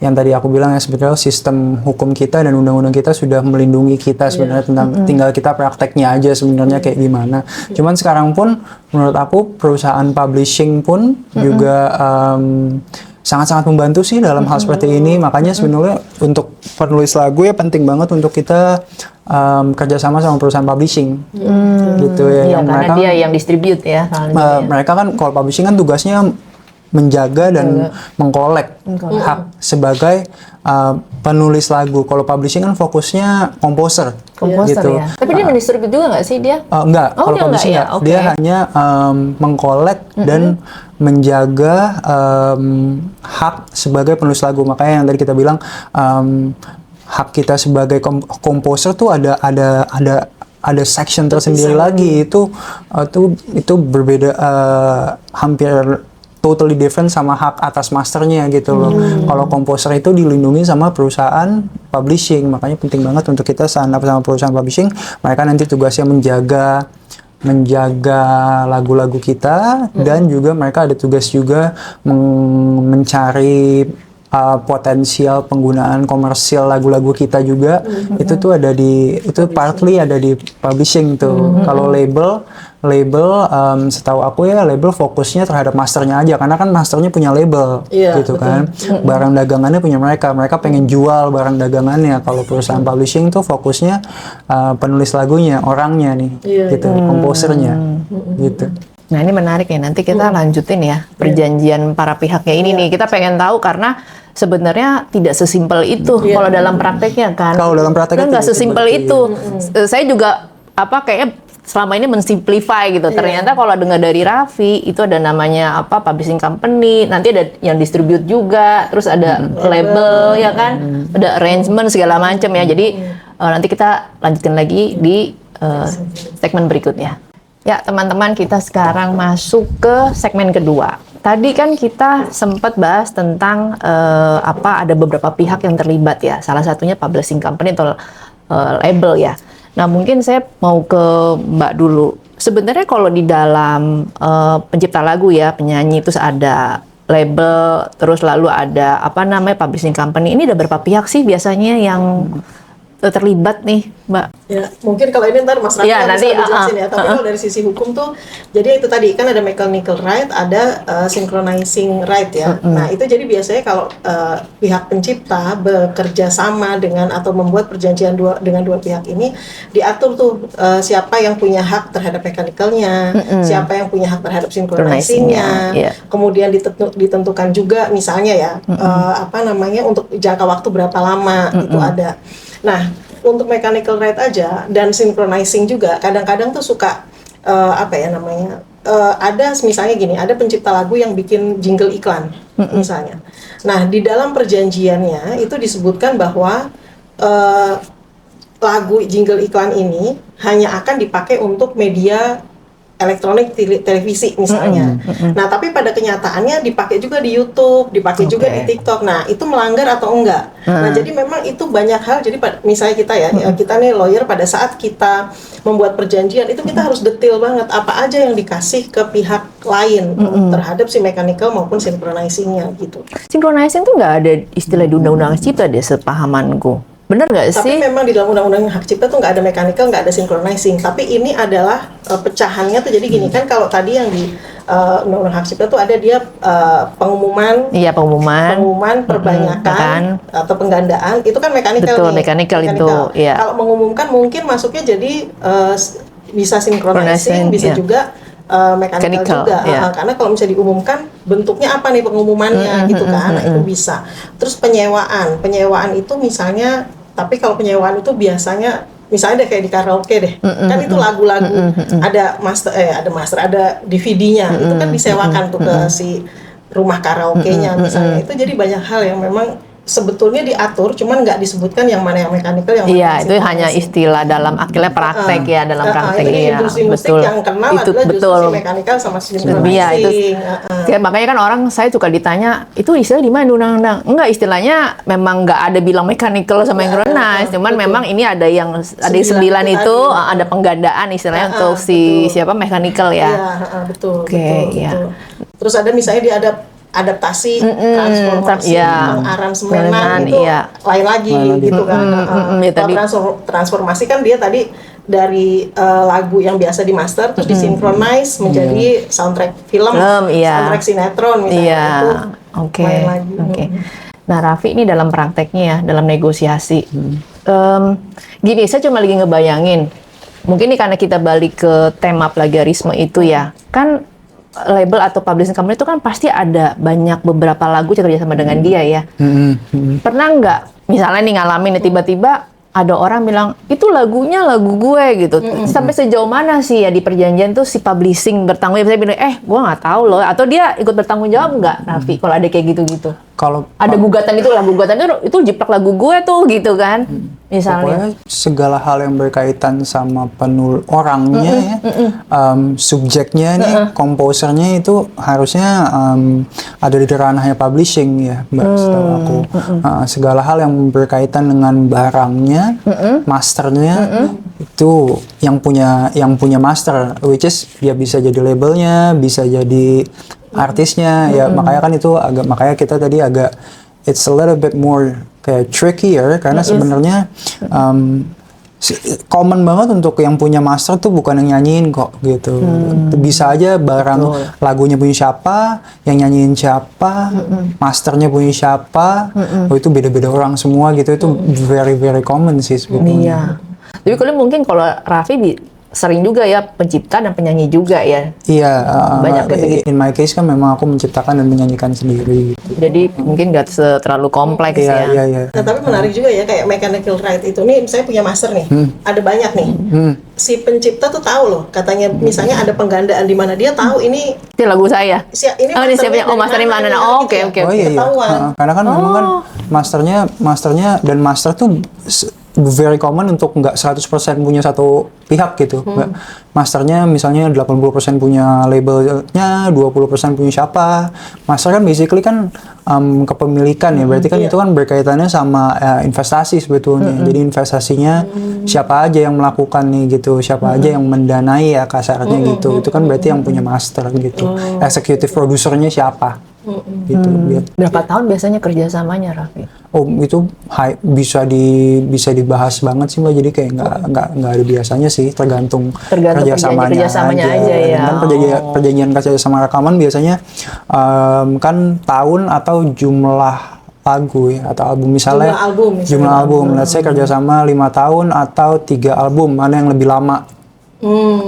yang tadi aku bilang ya, sebetulnya sistem hukum kita dan undang-undang kita sudah melindungi kita sebenarnya, tentang tinggal kita prakteknya aja sebenarnya kayak gimana. Cuman sekarang pun menurut aku perusahaan publishing pun juga sangat-sangat membantu sih dalam hal seperti ini. Makanya sebenarnya untuk penulis lagu ya penting banget untuk kita kerjasama sama perusahaan publishing gitu ya. Karena mereka dia yang distribute ya. Mereka kan kalau publishing kan tugasnya menjaga dan mengkolek hak sebagai penulis lagu. Kalau publishing kan fokusnya komposer gitu. Ya. Tapi dia mendistribute juga nggak sih dia? Enggak, kalau publishing enggak. Dia hanya mengkolek dan menjaga hak sebagai penulis lagu. Makanya yang tadi kita bilang hak kita sebagai komposer tuh ada section tersendiri lagi. Itu berbeda, hampir totally different sama hak atas masternya gitu loh. Kalau komposer itu dilindungi sama perusahaan publishing, makanya penting banget untuk kita stand up sama perusahaan publishing. Mereka nanti tugasnya menjaga lagu-lagu kita, dan juga mereka ada tugas juga mencari potensial penggunaan komersial lagu-lagu kita juga. Itu tuh partly ada di publishing tuh. Kalau label setahu aku ya label fokusnya terhadap masternya aja, karena kan masternya punya label gitu kan. Barang dagangannya punya mereka pengen jual barang dagangannya. Kalau perusahaan publishing tuh fokusnya penulis lagunya, orangnya nih gitu, komposernya gitu. Nah ini menarik ya, nanti kita lanjutin ya perjanjian para pihaknya ini nih. Kita pengen tahu karena sebenarnya tidak sesimpel itu kalau dalam prakteknya kan. Kalau dalam prakteknya nggak sesimpel itu. Saya juga kayaknya selama ini mensimplify gitu. Ternyata kalau dengar dari Raffi itu ada namanya publishing company, nanti ada yang distribute juga, terus ada label ya kan, ada arrangement segala macam ya. Jadi nanti kita lanjutin lagi di segmen berikutnya. Ya teman-teman, kita sekarang masuk ke segmen kedua. Tadi kan kita sempat bahas tentang ada beberapa pihak yang terlibat ya. Salah satunya publishing company atau label ya. Nah mungkin saya mau ke Mbak dulu. Sebenarnya kalau di dalam pencipta lagu ya, penyanyi, terus ada label, terus lalu ada publishing company. Ini ada berapa pihak sih biasanya yang terlibat nih, Mbak? Ya, mungkin kalau ini ntar Mas Raffi nanti jelasin ya. Tapi kalau dari sisi hukum tuh, jadi itu tadi kan ada mechanical right, ada synchronizing right ya. Nah itu jadi biasanya kalau pihak pencipta bekerja sama dengan atau membuat perjanjian dengan dua pihak ini, diatur tuh siapa yang punya hak terhadap mechanicalnya, siapa yang punya hak terhadap synchronizingnya. Kemudian ditentukan juga misalnya ya untuk jangka waktu berapa lama itu ada. Nah, untuk mechanical right aja dan synchronizing juga kadang-kadang tuh suka ada misalnya gini, ada pencipta lagu yang bikin jingle iklan misalnya. Nah, di dalam perjanjiannya itu disebutkan bahwa lagu jingle iklan ini hanya akan dipakai untuk media elektronik, televisi misalnya. Nah, tapi pada kenyataannya dipakai juga di YouTube, dipakai juga di TikTok. Nah, itu melanggar atau enggak? Nah, jadi memang itu banyak hal. Jadi misalnya kita kita nih lawyer, pada saat kita membuat perjanjian itu kita harus detail banget apa aja yang dikasih ke pihak lain terhadap si mechanical maupun synchronizing-nya gitu. Synchronizing tuh nggak ada istilah di undang-undang cipta deh sepahamanku. Bener nggak sih? Tapi memang di dalam undang-undang hak cipta tuh nggak ada mechanical, nggak ada synchronizing. Tapi ini adalah pecahannya tuh jadi gini kan, kalau tadi yang di undang-undang hak cipta tuh ada dia pengumuman, pengumuman perbanyakan atau penggandaan itu kan mechanical. Betul, nih. mechanical itu. Iya. Kalau mengumumkan mungkin masuknya jadi bisa synchronizing, bisa juga mechanical juga. Karena kalau misalnya diumumkan bentuknya apa nih pengumumannya gitu kan, nah, itu bisa. Terus penyewaan itu misalnya, tapi kalau penyewaan itu biasanya misalnya deh kayak di karaoke deh, kan itu lagu-lagu ada DVD-nya, itu kan disewakan tuh ke si rumah karaoke-nya misalnya. Itu jadi banyak hal yang memang sebetulnya diatur, cuman nggak disebutkan yang mana yang mechanical, yang mana itu hanya istilah dalam akhirnya praktek dalam praktek industri musik yang kenal itu adalah betul. justru si mechanical sama synchronizing. Iya, itu makanya kan saya suka ditanya itu istilah di mana di undang-undang? Enggak, istilahnya memang nggak ada bilang mechanical sama synchronize, cuman memang ini ada yang 9 itu ada penggandaan istilahnya untuk si siapa mechanical ya. Betul. Betul. Terus ada misalnya dia ada adaptasi, transformasi, pengaransemenan itu lain lagi gitu kan. Kalau transformasi kan dia tadi dari lagu yang biasa di master terus disinkronize menjadi soundtrack film, soundtrack sinetron misalnya, itu lain lagi. Nah, Raffi ini dalam prakteknya ya, dalam negosiasi, gini, saya cuma lagi ngebayangin, mungkin ini karena kita balik ke tema plagiarisme itu ya, kan label atau publishing company itu kan pasti ada beberapa lagu yang kerjasama dengan dia ya. Pernah nggak misalnya nih ngalamin tiba-tiba ada orang bilang itu lagunya lagu gue gitu. Sampai sejauh mana sih ya di perjanjian tuh si publishing bertanggung jawab? Saya bilang gue nggak tahu loh. Atau dia ikut bertanggung jawab nggak, Raffi? Kalau ada kayak gitu-gitu. Kalau ada gugatan itu jiplak lagu gue tuh gitu kan. Misalnya. Pokoknya segala hal yang berkaitan sama orangnya ya, subjeknya nih, komposernya itu harusnya ada di ranahnya publishing ya, Mbak, setahu aku. Segala hal yang berkaitan dengan barangnya, masternya, itu yang punya master, which is dia bisa jadi labelnya, bisa jadi artisnya, ya makanya kan itu makanya kita tadi agak it's a little bit more kayak trickier karena sebenarnya common banget untuk yang punya master tuh bukan yang nyanyiin kok gitu. Bisa aja barang lagunya punya siapa, yang nyanyiin siapa, masternya punya siapa, itu beda-beda orang semua gitu. Itu very very common sih sebetulnya. Iya. Tapi kalau Raffi sering juga ya pencipta dan penyanyi juga ya. Iya. Banyak begitu. In my case kan memang aku menciptakan dan menyanyikan sendiri. Gitu. Jadi mungkin nggak terlalu kompleks ya. Iya. Nah, tapi menarik juga ya kayak mechanical right itu nih, saya punya master nih, ada banyak nih. Si pencipta tuh tahu loh, katanya misalnya ada penggandaan di mana dia tahu ini lagu saya. Ini masternya mana? Oke. Iya. Karena kan memang kan masternya dan master tuh very common untuk nggak 100% punya satu pihak gitu. Masternya misalnya 80% punya labelnya, 20% punya siapa. Master kan basically kan kepemilikan ya, berarti kan itu kan berkaitannya sama investasi sebetulnya. Jadi investasinya siapa aja yang melakukan nih gitu, siapa aja yang mendanai ya kasarnya gitu. Itu kan berarti yang punya master gitu. Executive producernya siapa? Gitu. Berapa tahun biasanya kerjasamanya, Raffi? Oh, itu bisa dibahas banget sih Mbak. Jadi kayak nggak ada biasanya sih, tergantung kerjasamanya aja ya. Kan perjanjian kerjasama rekaman biasanya kan tahun atau jumlah lagu ya, atau album misalnya jumlah album. Let's say kerjasama 5 tahun atau 3 album, mana yang lebih lama?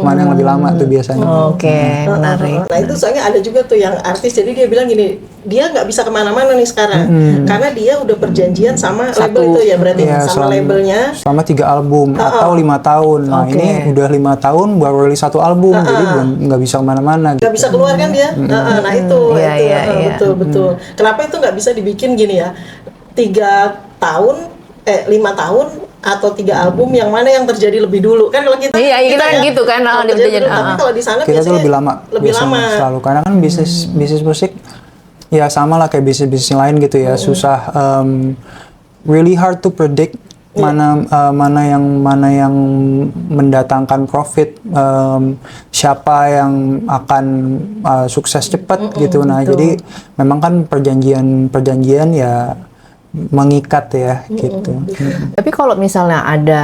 Mana yang lebih lama tuh biasanya. Oke, menarik. Nah itu soalnya ada juga tuh yang artis, jadi dia bilang gini, dia nggak bisa kemana-mana nih sekarang, karena dia udah perjanjian sama label itu ya, berarti sama labelnya. Selama 3 album atau 5 tahun. Nah ini udah 5 tahun baru rilis 1 album, jadi nggak bisa kemana-mana. Nggak bisa keluar kan dia. Nah itu, betul. Kenapa itu nggak bisa dibikin gini ya? 5 tahun atau 3 album yang mana yang terjadi lebih dulu kan kalau kita Iya, kita kan gitu kan, yang di terjadi berita, dulu. Tapi kalau di sana kita tuh biasanya lebih lama biasanya selalu, karena kan bisnis musik ya sama lah kayak bisnis lain gitu ya, susah, really hard to predict mana yang mendatangkan profit, siapa yang akan sukses cepat gitu. Nah, jadi memang kan perjanjian ya mengikat ya gitu. Tapi kalau misalnya ada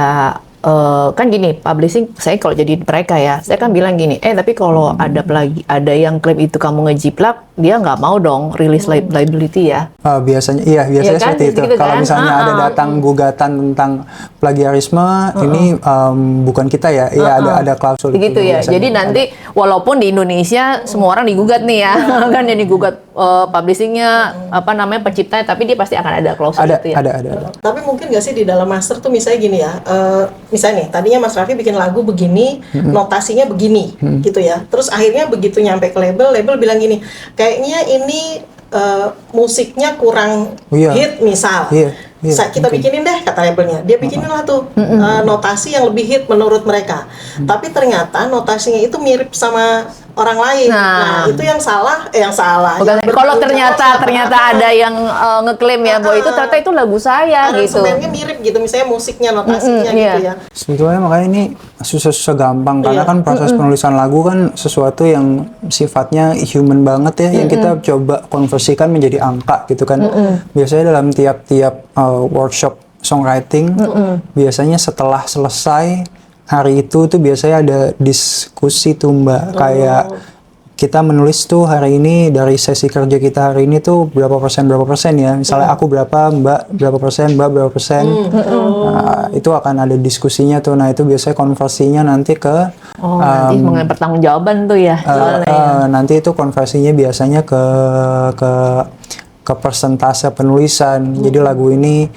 kan gini, publishing saya kalau jadi mereka ya, saya kan bilang gini, tapi kalau ada yang klaim itu kamu ngejiplak, dia nggak mau dong rilis liability ya. Biasanya Iya kan? seperti itu. Gitu Kalau kan? misalnya ada datang gugatan tentang plagiarisme, ini bukan kita ya, ada klausul Begitu itu ya. biasanya. Jadi nanti walaupun di Indonesia semua orang digugat nih ya, kan yang digugat publishingnya, penciptanya, tapi dia pasti akan ada klausul itu ya. Ada. Tapi mungkin nggak sih di dalam master tuh misalnya gini ya, misalnya nih tadinya Mas Raffi bikin lagu begini, notasinya begini, gitu ya. Terus akhirnya begitu nyampe ke label bilang gini, kayaknya ini musiknya kurang hit misal. Kita bikinin deh kata labelnya, dia bikinin lah tuh notasi yang lebih hit menurut mereka. Tapi ternyata notasinya itu mirip sama orang lain. Nah itu yang salah. Kalau ternyata ada yang ngeklaim ya bahwa itu ternyata itu lagu saya gitu. Aransemennya mirip gitu, misalnya musiknya, notasinya gitu ya. Sebetulnya makanya ini susah gampang, karena kan proses penulisan lagu kan sesuatu yang sifatnya human banget ya, yang kita coba konversikan menjadi angka gitu kan. Biasanya dalam tiap workshop songwriting, biasanya setelah selesai hari itu tuh biasanya ada diskusi tuh Mbak, kayak kita menulis tuh hari ini dari sesi kerja kita hari ini tuh berapa persen ya, misalnya aku berapa, Mbak berapa persen, Mbak berapa persen. Nah, itu akan ada diskusinya tuh. Nah itu biasanya konversinya nanti ke nanti mengenai pertanggungjawaban tuh ya. Nanti itu konversinya biasanya ke persentase penulisan. Jadi lagu ini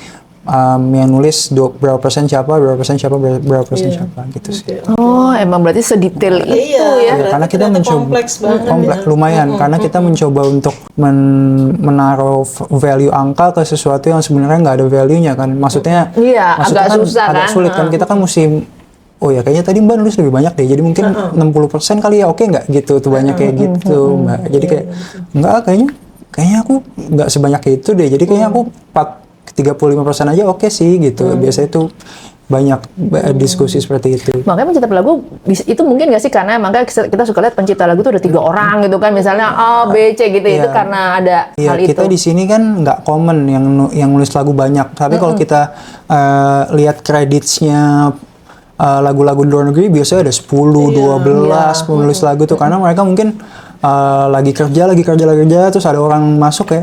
yang nulis berapa persen siapa gitu sih. Emang berarti sedetail itu ya. Karena Karena kita mencoba kompleks banget lumayan, karena kita mencoba untuk menaruh value angka ke sesuatu yang sebenarnya nggak ada value-nya kan. Maksudnya agak kan susah agak kan. sulit kan. Kita kan mesti kayaknya tadi Mbak nulis lebih banyak deh. Jadi mungkin 60% kali ya, oke nggak gitu tuh banyak kayak gitu Mbak. Jadi kayak enggak, kayaknya aku nggak sebanyak itu deh. Jadi kayaknya aku 35% aja oke sih gitu. Biasanya itu banyak diskusi seperti itu. Makanya pencipta lagu itu mungkin nggak sih, karena makanya kita suka lihat pencipta lagu itu ada 3 orang gitu kan, misalnya A, B, C gitu. Itu karena ada hal itu. Kita di sini kan nggak common yang nulis lagu banyak. Tapi kalau kita lihat kreditnya lagu-lagu di luar negeri, biasanya ada 10, 12 penulis lagu tuh, karena mereka mungkin lagi kerja terus ada orang masuk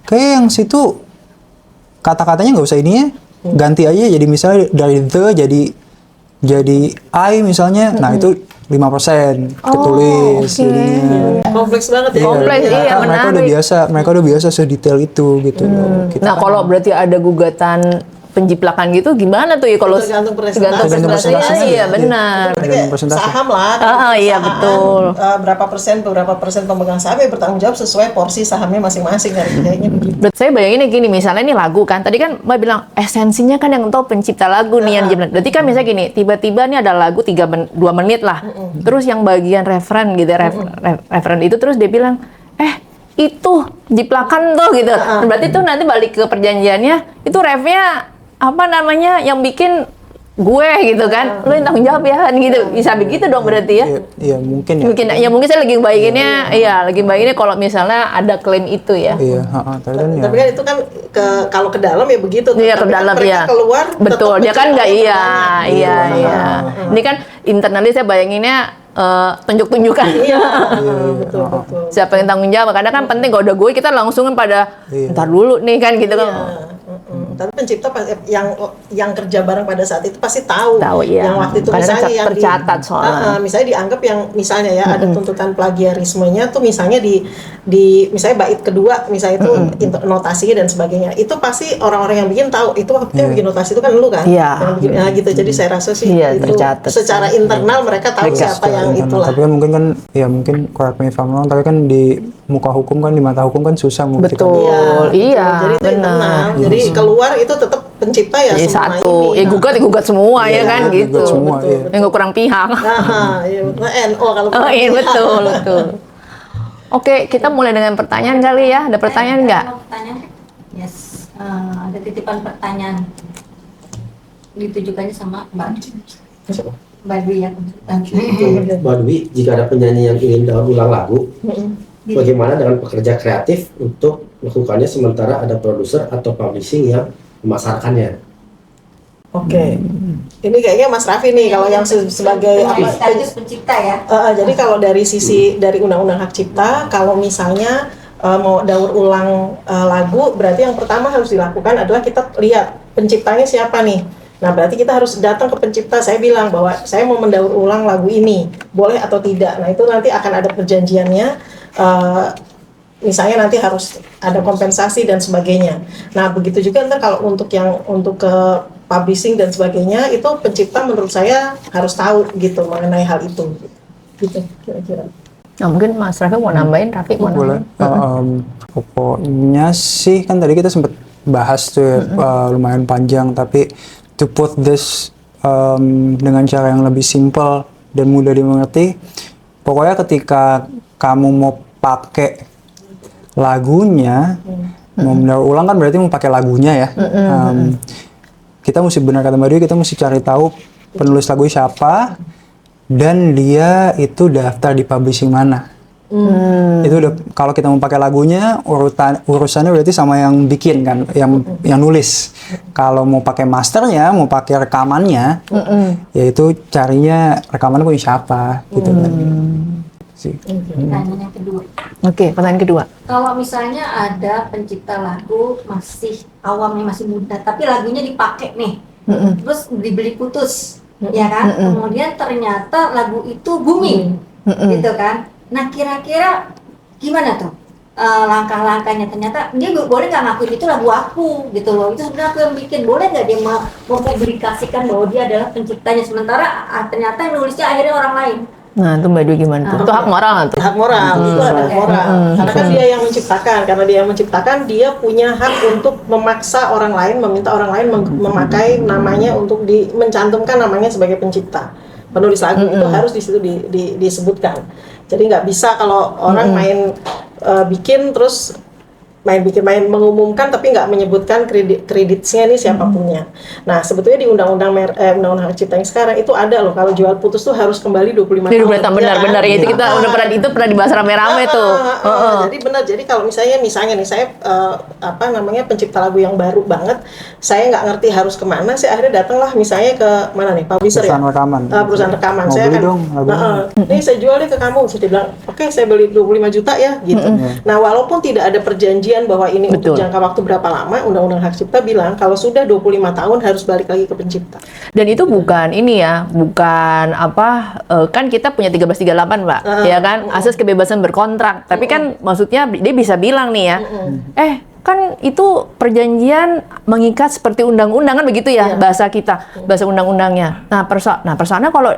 kayak yang situ kata-katanya nggak usah ini ya, ganti aja jadi misalnya dari the jadi I misalnya. Nah itu 5% ketulis jadinya. Kompleks banget ya. Kompleks, Mereka udah biasa sedetail itu gitu loh. Nah kalau berarti ada gugatan penjiplakan gitu gimana tuh ya kalau tergantung presentasinya. Iya benar. Saham lah. Iya betul. Berapa persen pemegang saham yang bertanggung jawab sesuai porsi sahamnya masing-masing kayaknya begitu. Berarti saya bayanginnya gini, misalnya ini lagu kan, tadi kan Mbak bilang esensinya kan yang tahu pencipta lagu nih yang jemlat. Berarti kan misalnya gini, tiba-tiba nih ada lagu 2 menit lah, terus yang bagian referen gitu, referen itu terus dia bilang, itu jiplakan tuh gitu. Berarti tuh nanti balik ke perjanjiannya, itu refnya yang bikin gue gitu kan, lu yang tanggung jawab ya kan gitu. Bisa begitu dong berarti ya. Iya mungkin ya. Mungkin saya lagi bayanginnya kalau misalnya ada klaim itu ya. Iya, tapi kan itu kan kalau ke dalam ya begitu. Iya, ke dalam ya. Keluar betul, dia kan nggak iya. Ini kan internalis saya bayanginnya tunjuk-tunjukan. Iya, betul. Siapa yang tanggung jawab? Karena kan penting, kalau udah gue kita langsung pada ntar dulu nih kan gitu kan. Tapi pencipta yang kerja bareng pada saat itu pasti tahu iya. Yang waktu itu karena misalnya yang tercatat soalnya. Misalnya dianggap yang misalnya ya ada tuntutan plagiarismenya tuh misalnya di misalnya bait kedua misalnya itu notasinya dan sebagainya. Itu pasti orang-orang yang bikin tahu itu waktu yang bikin notasi itu kan lu kan. Iya. Gitu. Jadi saya rasa sih itu tercatat. Secara internal mereka tahu siapa yang itulah. Tapi kan mungkin correct me if I'm wrong, tapi kan di muka hukum kan, di mata hukum kan susah membuktikan. Betul. Iya. Jadi itu internal. Jadi keluar itu tetap pencipta ya Jadi semua satu, ini. ya gugat semua ya kan gugat gitu. semua, iya. Yang nggak kurang pihak. Nah, ya, NO kalau Oh iya betul betul. Oke, kita mulai dengan pertanyaan kali ya. Ada pertanyaan nggak? Ada pertanyaan? Yes, ada titipan pertanyaan. Ditujukannya sama Mbak Dwi ya. Mbak Dwi, jika ada penyanyi yang ingin daur ulang lagu, bagaimana dengan pekerja kreatif untuk melakukannya sementara ada produser atau publishing yang memasarkannya? Oke. Ini kayaknya Mas Raffi nih kalau yang sebagai apa? Sekaligus pencipta ya. Jadi kalau dari sisi dari Undang-Undang Hak Cipta, kalau misalnya mau daur ulang lagu, berarti yang pertama harus dilakukan adalah kita lihat penciptanya siapa nih. Nah, berarti kita harus datang ke pencipta. Saya bilang bahwa saya mau mendaur ulang lagu ini, boleh atau tidak. Nah, itu nanti akan ada perjanjiannya. Misalnya nanti harus ada kompensasi dan sebagainya. Nah, begitu juga ntar kalau untuk ke publishing dan sebagainya, itu pencipta menurut saya harus tahu gitu mengenai hal itu. Gitu kira-kira. Nah, mungkin Mas Raffi mau nambahin, Raffi mau Boleh. nambahin. Pokoknya sih kan tadi kita sempat bahas tuh ya, lumayan panjang, tapi to put this dengan cara yang lebih simple dan mudah dimengerti, pokoknya ketika kamu mau pakai lagunya, mau mendaur ulang kan berarti mau pakai lagunya ya. Kita mesti, benar kata Mbak Dwi, kita mesti cari tahu penulis lagu siapa dan dia itu daftar di publishing mana. Itu udah, kalau kita mau pakai lagunya, urusannya berarti sama yang bikin kan, yang nulis. Kalau mau pakai masternya, mau pakai rekamannya, yaitu carinya rekamannya punya siapa gitu kan. Pertanyaan yang kedua. Oke, pertanyaan kedua. Kalau misalnya ada pencipta lagu masih awamnya masih muda, tapi lagunya dipakai nih, terus dibeli putus, ya kan? Kemudian ternyata lagu itu booming, gitu kan? Nah, kira-kira gimana tuh langkah-langkahnya? Ternyata dia boleh nggak ngakuin itu lagu aku, gitu loh? Itu sebenarnya aku yang bikin. Boleh nggak dia mempublikasikan bahwa dia adalah penciptanya, sementara ternyata yang nulisnya akhirnya orang lain? Nah, itu Mbak Dwi gimana tuh? Itu hak moral nggak tuh? Hak moral, itu ada hak moral. Karena kan dia yang menciptakan, karena dia yang menciptakan, dia punya hak untuk memaksa orang lain, meminta orang lain memakai namanya untuk mencantumkan namanya sebagai pencipta. Penulis lagu itu harus di situ disebutkan. Jadi nggak bisa kalau orang main bikin terus main mengumumkan tapi nggak menyebutkan kreditnya nih siapa punya. Nah, sebetulnya di Undang-Undang Hak Cipta yang sekarang itu ada loh, kalau jual putus tuh harus kembali 25 tahun. Benar-benar ya, itu kita udah pernah dibahas rame-rame tuh. Jadi benar, jadi kalau misalnya nih saya pencipta lagu yang baru banget, saya nggak ngerti harus kemana, saya akhirnya datanglah misalnya ke mana nih, publisher ya? Perusahaan rekaman. Saya beli kan, dong nih saya jual deh ke kamu. Saya bilang, oke, saya beli 25 juta ya, gitu. Nah, walaupun tidak ada perjanjian bahwa ini untuk jangka waktu berapa lama, Undang-Undang Hak Cipta bilang kalau sudah 25 tahun harus balik lagi ke pencipta. Dan itu bukan ini ya, bukan kan kita punya 1338 Mbak, ya kan, asas kebebasan berkontrak. Tapi kan maksudnya dia bisa bilang nih ya, kan itu perjanjian mengikat seperti undang-undang kan begitu ya, bahasa kita, bahasa undang-undangnya. Nah, persoalannya kalau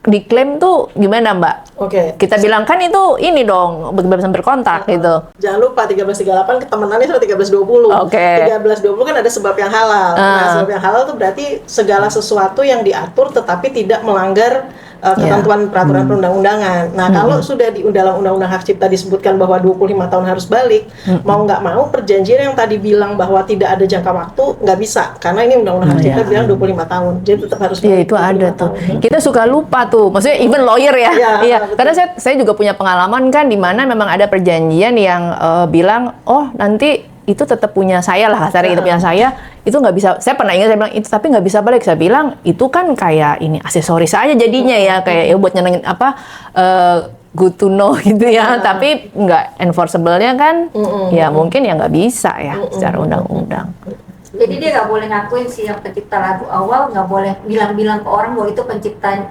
diklaim tuh gimana Mbak? Oke. Kita bilang kan itu ini dong, kebebasan berkontrak gitu. Jangan lupa 1338 ketemenannya sudah 1320. Oke. 1320 kan ada sebab yang halal. Nah, sebab yang halal itu berarti segala sesuatu yang diatur tetapi tidak melanggar ketentuan peraturan perundang-undangan. Nah, kalau sudah di dalam Undang-Undang Hak Cipta disebutkan bahwa 25 tahun harus balik, mau nggak mau perjanjian yang tadi bilang bahwa tidak ada jangka waktu nggak bisa, karena ini Undang-Undang Hak Cipta bilang 25 tahun, jadi tetap harus. Iya, itu ada tuh. Kita suka lupa tuh, maksudnya even lawyer ya. Iya, karena saya juga punya pengalaman kan, di mana memang ada perjanjian yang bilang, oh nanti itu tetap punya saya lah, kasarnya itu punya saya, itu nggak bisa. Saya pernah ingat, saya bilang itu tapi nggak bisa balik. Saya bilang itu kan kayak ini aksesoris aja jadinya ya, kayak ya buat nyenengin good to know gitu ya, tapi nggak enforceable-nya kan, ya mungkin ya nggak bisa ya secara undang-undang. Jadi dia nggak boleh ngakuin si yang pencipta lagu awal, nggak boleh bilang-bilang ke orang bahwa itu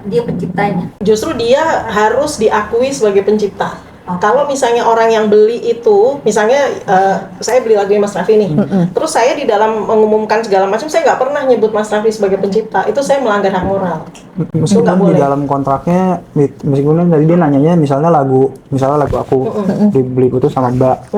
dia penciptanya. Justru dia harus diakui sebagai pencipta. Kalau misalnya orang yang beli itu, misalnya saya beli lagunya Mas Raffi nih, terus saya di dalam mengumumkan segala macam, saya nggak pernah nyebut Mas Raffi sebagai pencipta, itu saya melanggar hak moral. Meskipun di dalam kontraknya, meskipun tadi dia nanyanya misalnya lagu aku dibeli putus sama Mbak,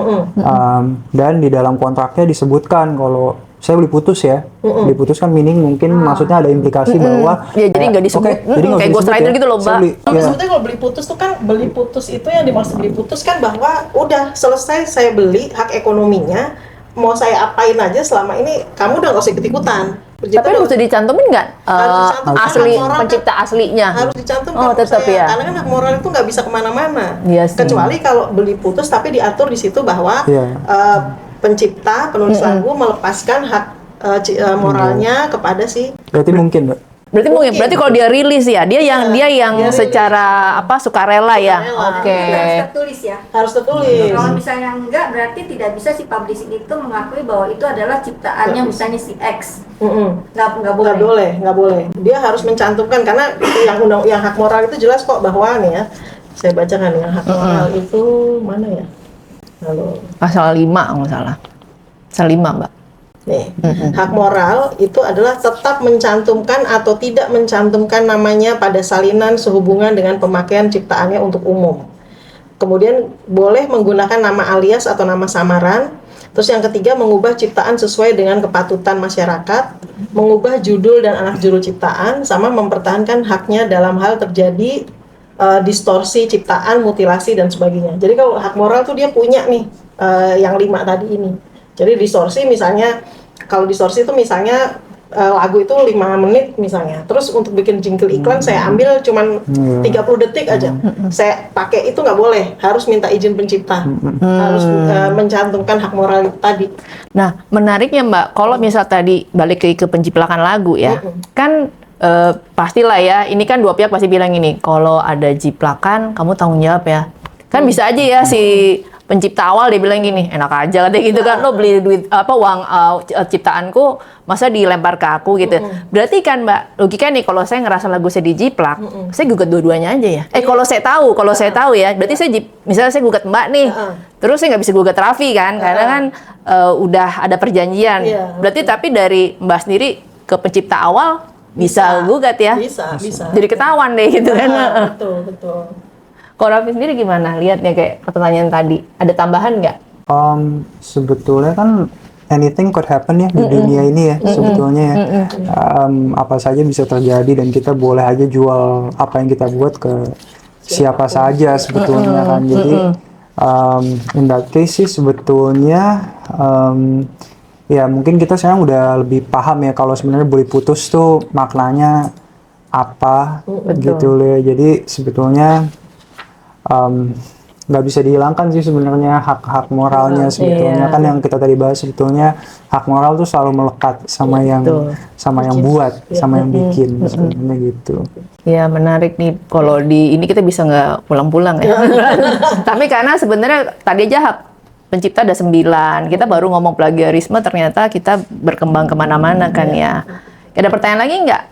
dan di dalam kontraknya disebutkan kalau saya beli putus ya. Beli putus kan meaning mungkin maksudnya ada implikasi bahwa Ya, jadi nggak disebut, jadi nggak kayak usah ghostwriter disebut gitu loh, Saya Mbak. beli- Tapi ya. sebetulnya kalau beli putus tuh kan, beli putus itu yang dimaksud beli putus kan bahwa udah selesai saya beli hak ekonominya, mau saya apain aja selama ini kamu udah nggak usah ikut-ikutan. Tapi harus dicantumin nggak Harus dicantumkan asli hak moral kan. pencipta aslinya? harus dicantumkan Oh, menurut tetap saya. ya. Karena kan hak moral itu nggak bisa kemana-mana. Iya sih. Kecuali kalau beli putus tapi diatur di situ bahwa Iya. pencipta penulis lagu melepaskan hak moralnya kepada si Berarti mungkin, Mbak. Berarti kalau dia rilis ya, dia yang dia rilis. secara sukarela ya. Sukarela. Oke. Itu harus tertulis ya. harus tertulis. Kalau misalnya enggak, berarti tidak bisa si publishing itu mengakui bahwa itu adalah ciptaannya misalnya si X. Nggak boleh. Nggak boleh. Dia harus mencantumkan karena yang hak moral itu jelas kok bahwa nih ya. Saya bacakan yang hak moral itu mana ya? Halo. Pasal 5 kalau nggak salah. Pasal 5, Mbak. Nih, hak moral itu adalah tetap mencantumkan atau tidak mencantumkan namanya pada salinan sehubungan dengan pemakaian ciptaannya untuk umum. Kemudian boleh menggunakan nama alias atau nama samaran. Terus yang ketiga, mengubah ciptaan sesuai dengan kepatutan masyarakat, mengubah judul dan anak judul ciptaan, sama mempertahankan haknya dalam hal terjadi distorsi ciptaan, mutilasi dan sebagainya. Jadi kalau hak moral tuh dia punya nih yang 5 tadi ini. Jadi distorsi misalnya, kalau distorsi itu misalnya lagu itu 5 menit misalnya. Terus untuk bikin jingle iklan saya ambil cuman 30 detik aja. Saya pakai itu nggak boleh, harus minta izin pencipta. Harus mencantumkan hak moral itu tadi. Nah, menariknya Mbak, kalau misal tadi balik ke penciplakan lagu ya, kan pastilah ya, ini kan dua pihak pasti bilang ini, kalau ada jiplakan, kamu tanggung jawab ya. Kan bisa aja ya si pencipta awal dia bilang gini, enak aja katanya gitu kan, lo beli duit uang ciptaanku masa dilempar ke aku gitu. Berarti kan Mbak, logika nih kalau saya ngerasa lagu saya dijiplak, saya gugat dua-duanya aja ya. Kalau saya tahu ya, berarti saya misalnya saya gugat Mbak nih. Terus saya nggak bisa gugat Raffi kan, karena kan udah ada perjanjian. Berarti tapi dari Mbak sendiri ke pencipta awal bisa gugat ya. Bisa. Jadi ketahuan deh gitu kan. Betul. Kalau Raffi sendiri gimana? Lihatnya kayak pertanyaan tadi, ada tambahan nggak? Sebetulnya kan anything could happen ya di dunia ini ya, sebetulnya ya. Apa saja bisa terjadi dan kita boleh aja jual apa yang kita buat ke siapa saja sebetulnya kan. Jadi in that case sih sebetulnya ya mungkin kita sekarang udah lebih paham ya kalau sebenarnya boleh putus tuh maknanya apa gitu loh ya. Jadi sebetulnya nggak bisa dihilangkan sih sebenarnya hak moralnya sebetulnya kan yang kita tadi bahas sebetulnya hak moral tuh selalu melekat sama yang buat sama yang bikin sebenarnya gitu. Ya menarik nih, kalau di ini kita bisa nggak pulang-pulang ya. Tapi karena sebenarnya tadi aja hak pencipta ada 9, kita baru ngomong plagiarisme, ternyata kita berkembang kemana-mana kan ya. Ada pertanyaan lagi nggak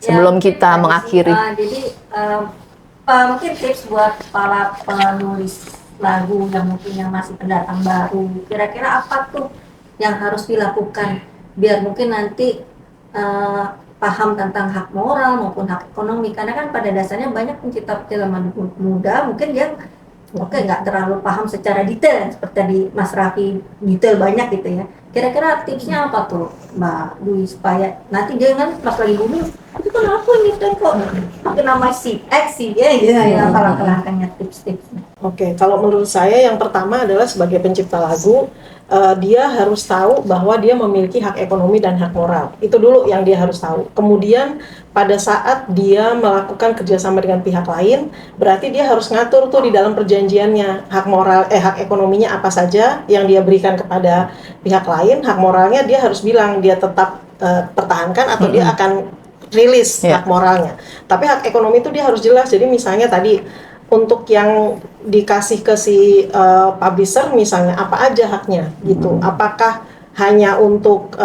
sebelum kita mengakhiri? Jadi mungkin tips buat para penulis lagu yang mungkin yang masih pendatang baru, kira-kira apa tuh yang harus dilakukan biar mungkin nanti paham tentang hak moral maupun hak ekonomi, karena kan pada dasarnya banyak pencipta film muda mungkin dia nggak terlalu paham secara detail seperti tadi Mas Raffi detail banyak gitu ya. Kira-kira tipsnya apa tuh Mbak Dwi supaya nanti dia kan pas lagi booming, tapi kenapa ini kok pakai nama si X sih ya kalau langkahnya tips-tipsnya. Oke, kalau menurut saya yang pertama adalah sebagai pencipta lagu, dia harus tahu bahwa dia memiliki hak ekonomi dan hak moral. Itu dulu yang dia harus tahu. Kemudian pada saat dia melakukan kerjasama dengan pihak lain, berarti dia harus ngatur tuh di dalam perjanjiannya hak ekonominya apa saja yang dia berikan kepada pihak lain, hak moralnya dia harus bilang dia tetap pertahankan atau dia akan rilis hak moralnya. Tapi hak ekonomi itu dia harus jelas. Jadi misalnya tadi untuk yang dikasih ke si publisher misalnya apa aja haknya gitu. Apakah hanya untuk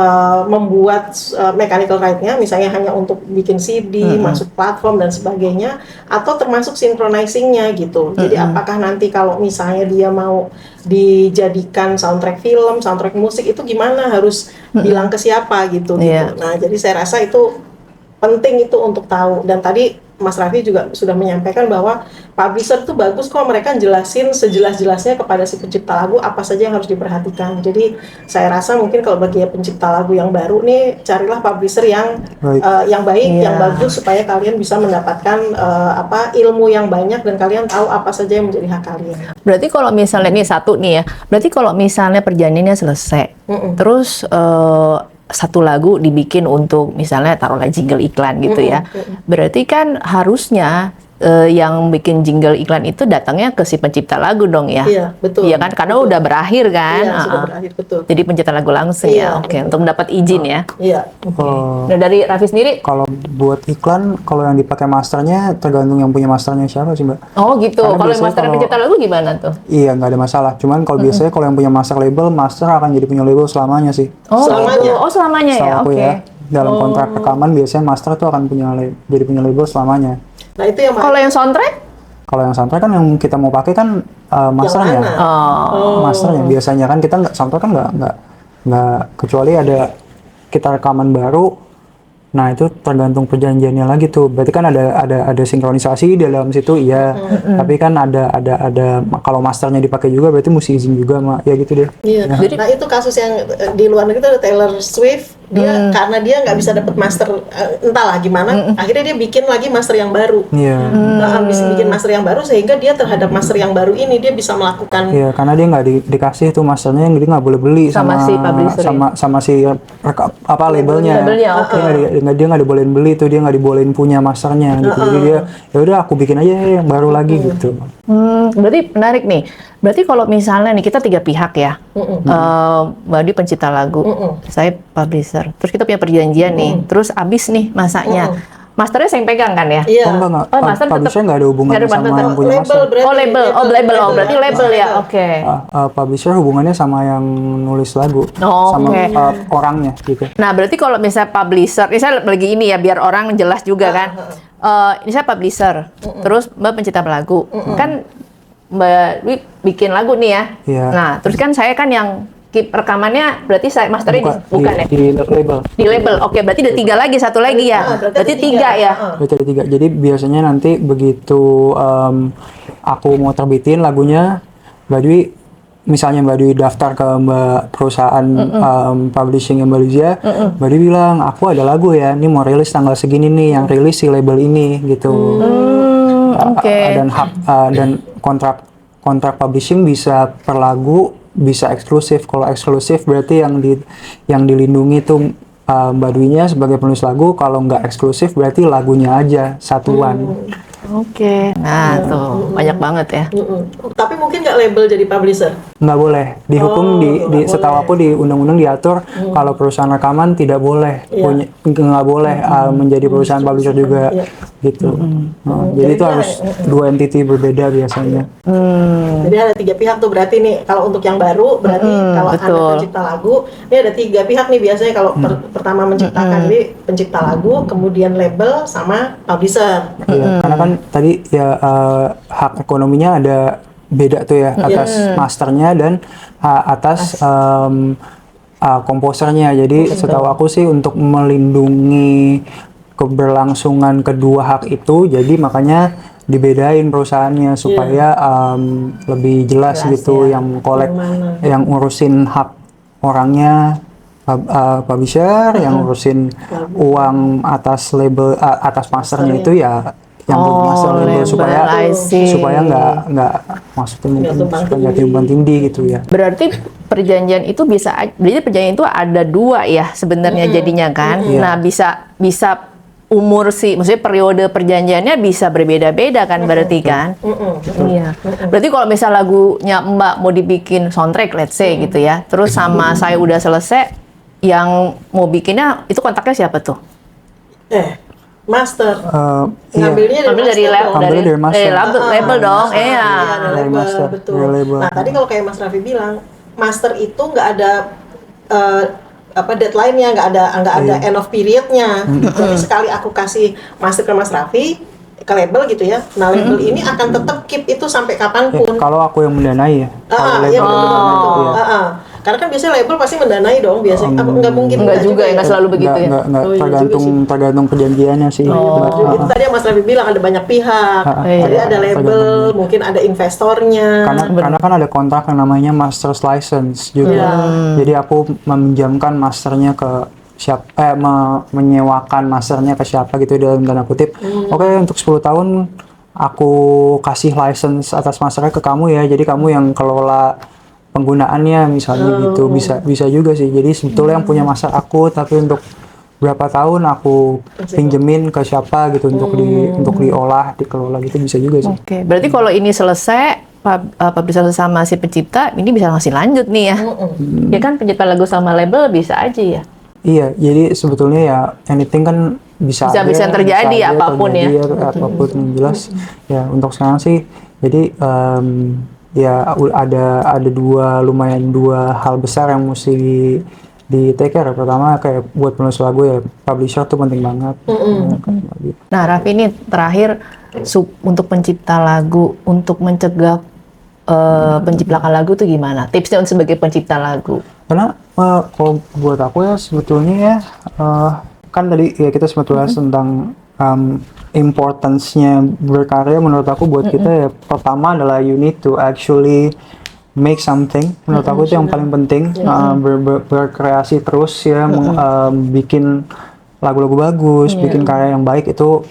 membuat mechanical right-nya, misalnya hanya untuk bikin CD, masuk platform dan sebagainya, atau termasuk synchronizing-nya gitu. Jadi apakah nanti kalau misalnya dia mau dijadikan soundtrack film, soundtrack musik itu gimana, harus bilang ke siapa gitu. Nah, jadi saya rasa itu penting itu untuk tahu. Dan tadi Mas Raffi juga sudah menyampaikan bahwa publisher itu bagus kok mereka jelasin sejelas-jelasnya kepada si pencipta lagu apa saja yang harus diperhatikan. Jadi saya rasa mungkin kalau bagi pencipta lagu yang baru nih, carilah publisher yang baik, yang bagus supaya kalian bisa mendapatkan ilmu yang banyak dan kalian tahu apa saja yang menjadi hak kalian. Berarti kalau misalnya nih satu nih ya, berarti kalau misalnya perjanjiannya selesai, terus satu lagu dibikin untuk misalnya taruhlah jingle iklan gitu ya, berarti kan harusnya yang bikin jingle iklan itu datangnya ke si pencipta lagu dong ya? Iya, betul. Iya kan, karena betul. udah berakhir kan? Iya, sudah berakhir, betul. Jadi pencipta lagu langsung ya, oke, untuk mendapat izin ya. Iya. Nah dari Raffi sendiri? Kalau buat iklan, kalau yang dipakai masternya tergantung yang punya masternya siapa sih Mbak. Oh gitu, Karena kalau yang biasanya master kalau- pencipta lagu gimana tuh? Iya, nggak ada masalah. Cuman kalau biasanya kalau yang punya master label, master akan jadi punya label selamanya sih. Oh Selamanya. gitu, oh selamanya ya, Setahu aku oke. ya. Dalam kontrak rekaman biasanya master tuh akan jadi punya label selamanya. Nah itu yang Kalau yang soundtrack? Kalau yang soundtrack kan yang kita mau pakai kan masternya. Yang mana? Oh. Masternya biasanya kan kita nggak soundtrack kan nggak kecuali ada kita rekaman baru. Nah itu tergantung perjanjiannya lagi tuh. Berarti kan ada sinkronisasi di dalam situ, iya. Tapi kan ada kalau masternya dipakai juga berarti mesti izin juga ya gitu deh. Iya. Nah itu kasus yang di luar negeri itu ada Taylor Swift, dia karena dia nggak bisa dapat master entahlah gimana, akhirnya dia bikin lagi master yang baru. Iya. Bisa bikin master yang baru sehingga dia terhadap master yang baru ini dia bisa melakukan. Iya, karena dia nggak dikasih tuh masternya, yang dia nggak boleh beli Sama si publisher ya? sama si labelnya. Labelnya, oke. Dia nggak dibolehin beli tuh, dia nggak dibolehin punya masternya gitu. Jadi dia ya udah aku bikin aja yang baru lagi gitu. Berarti menarik nih. Berarti kalau misalnya nih kita 3 pihak ya, Mbak Dwi pencipta lagu, saya publisher, terus kita punya perjanjian nih, terus abis nih masanya. Masternya saya yang pegang kan ya? Iya. Enggak. Oh, master Publisher tetap- nggak ada hubungan nggak ada sama master. yang punya Label master. berarti. Oh label, berarti label ya, oke. Publisher hubungannya sama yang nulis lagu, Oh, sama oke. orangnya gitu. Nah berarti kalau misalnya publisher, ini saya lagi ini ya biar orang jelas juga kan. Ini saya publisher, terus Mbak pencipta lagu, kan Mbak Dwi bikin lagu nih ya. Iya. Nah terus kan saya kan yang keep rekamannya, berarti saya masternya bukan ya? di label. Di label, oke. Berarti ada 3 lagi, satu lagi ya. berarti Berarti ada 3 ya. Berarti ada 3. Jadi biasanya nanti begitu aku mau terbitin lagunya, Mbak Dwi, misalnya Mbak Dwi daftar ke perusahaan publishing yang Mbak Luzia, Mbak Dwi bilang, aku ada lagu ya, ini mau rilis tanggal segini nih, yang rilis si label ini gitu. Oke. Dan hak dan kontrak publishing bisa per lagu, bisa eksklusif. Kalau eksklusif berarti yang dilindungi tuh Mbak Dwi-nya sebagai penulis lagu. Kalau nggak eksklusif berarti lagunya aja satuan. Oke. Nah tuh banyak banget ya. Tapi mungkin nggak label jadi publisher. Nggak boleh dihukum setahu aku di undang-undang diatur kalau perusahaan rekaman tidak boleh nggak boleh menjadi perusahaan publisher juga gitu. Jadi itu harus 2 entity berbeda biasanya. Jadi ada 3 pihak tuh berarti nih kalau untuk yang baru berarti kalau betul. Anda pencipta lagu ini ada 3 pihak nih biasanya kalau pertama menciptakan jadi pencipta lagu, kemudian label sama publisher. Iya, karena kan tadi ya hak ekonominya ada beda tuh ya atas masternya dan atas komposernya. Jadi setahu aku sih untuk melindungi keberlangsungan kedua hak itu, jadi makanya dibedain perusahaannya supaya lebih jelas gitu, yang yang ngurusin hak orangnya publisher, yang ngurusin uang atas label atas masternya itu ya yang master label, label, supaya nggak maksudnya mungkin supaya nggak tumpang tindih gitu ya. Berarti perjanjian itu berarti perjanjian itu ada 2 ya sebenarnya jadinya kan. Nah bisa umur maksudnya periode perjanjiannya bisa berbeda-beda kan berarti kan. Iya. Berarti kalau misal lagunya Mbak mau dibikin soundtrack let's say gitu ya, terus sama saya udah selesai, yang mau bikinnya itu kontaknya siapa tuh? Master. Iya. Ngambil dari master. Label dong. Iya. Dari master, betul. dari label. Nah, tadi kalau kayak Mas Raffi bilang, master itu nggak ada deadline-nya, nggak ada end of period-nya. Jadi sekali aku kasih master ke Mas Raffi ke label gitu ya. Nah, label ini akan tetap keep itu sampai kapanpun. Kalau aku yang mendanai ya. Kalau Iya label betul. yang mendanai itu, ya. Karena kan biasanya label pasti mendanai dong biasanya. Apa nggak mungkin? Enggak juga ya, nggak selalu begitu ya. Nggak, Oh, iya tergantung perjanjiannya sih. Itu tadi yang Mas Raffi bilang ada banyak pihak. Jadi ada label, mungkin ada investornya. Karena kan ada kontrak yang namanya master's license juga. Jadi aku meminjamkan masternya ke siapa, menyewakan masternya ke siapa gitu dalam tanda kutip. Oke, untuk 10 tahun aku kasih license atas masternya ke kamu ya. Jadi kamu yang kelola penggunaannya misalnya gitu. Bisa juga sih. Jadi sebetulnya yang punya master aku, tapi untuk berapa tahun aku pinjemin ke siapa gitu untuk diolah, dikelola gitu, bisa juga sih. Oke, berarti kalau ini selesai, publisher sama si pencipta ini bisa ngasih lanjut nih ya. Ya kan pencipta lagu sama label bisa aja ya. Iya, jadi sebetulnya ya anything kan bisa Bisa terjadi, apapun ya. Apapun yang jelas. Ya untuk sekarang sih, jadi ya ada dua hal besar yang mesti di take care. Pertama kayak buat penulis lagu ya, publisher tuh penting banget. Nah, Raffi ini terakhir untuk pencipta lagu, untuk mencegah penciptakan lagu tuh gimana? Tipsnya sebagai pencipta lagu? Karena kalau buat aku ya sebetulnya ya kan tadi ya kita sempat bahas tentang importance-nya berkarya. Menurut aku buat kita ya pertama adalah you need to actually make something. Menurut aku itu yang paling penting. Berkreasi terus ya, bikin lagu-lagu bagus, bikin karya yang baik itu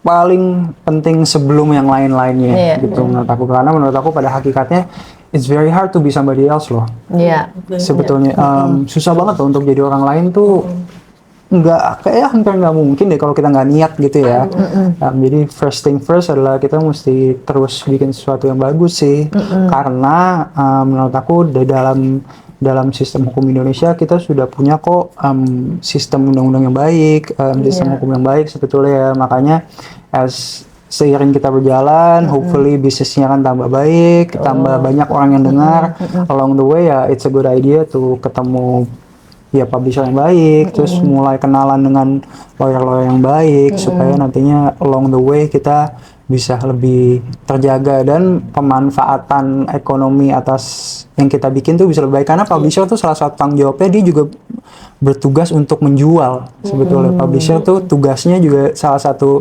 paling penting sebelum yang lain-lainnya gitu menurut aku. Karena menurut aku pada hakikatnya it's very hard to be somebody else loh. Iya. Sebetulnya susah banget loh untuk jadi orang lain tuh. Kayak hampir nggak mungkin deh kalau kita nggak niat gitu ya. Jadi first thing first adalah kita mesti terus bikin sesuatu yang bagus sih. Karena menurut aku dalam sistem hukum Indonesia kita sudah punya kok sistem undang-undang yang baik, sistem hukum yang baik sebetulnya ya. Makanya seiring kita berjalan, hopefully bisnisnya akan tambah baik, tambah banyak orang yang dengar. Along the way ya, it's a good idea tuh ketemu ya publisher yang baik, terus mulai kenalan dengan lawyer-lawyer yang baik, supaya nantinya along the way kita bisa lebih terjaga dan pemanfaatan ekonomi atas yang kita bikin tuh bisa lebih baik. Karena publisher tuh salah satu tanggung jawabnya, dia juga bertugas untuk menjual. Sebetulnya publisher tuh tugasnya juga salah satu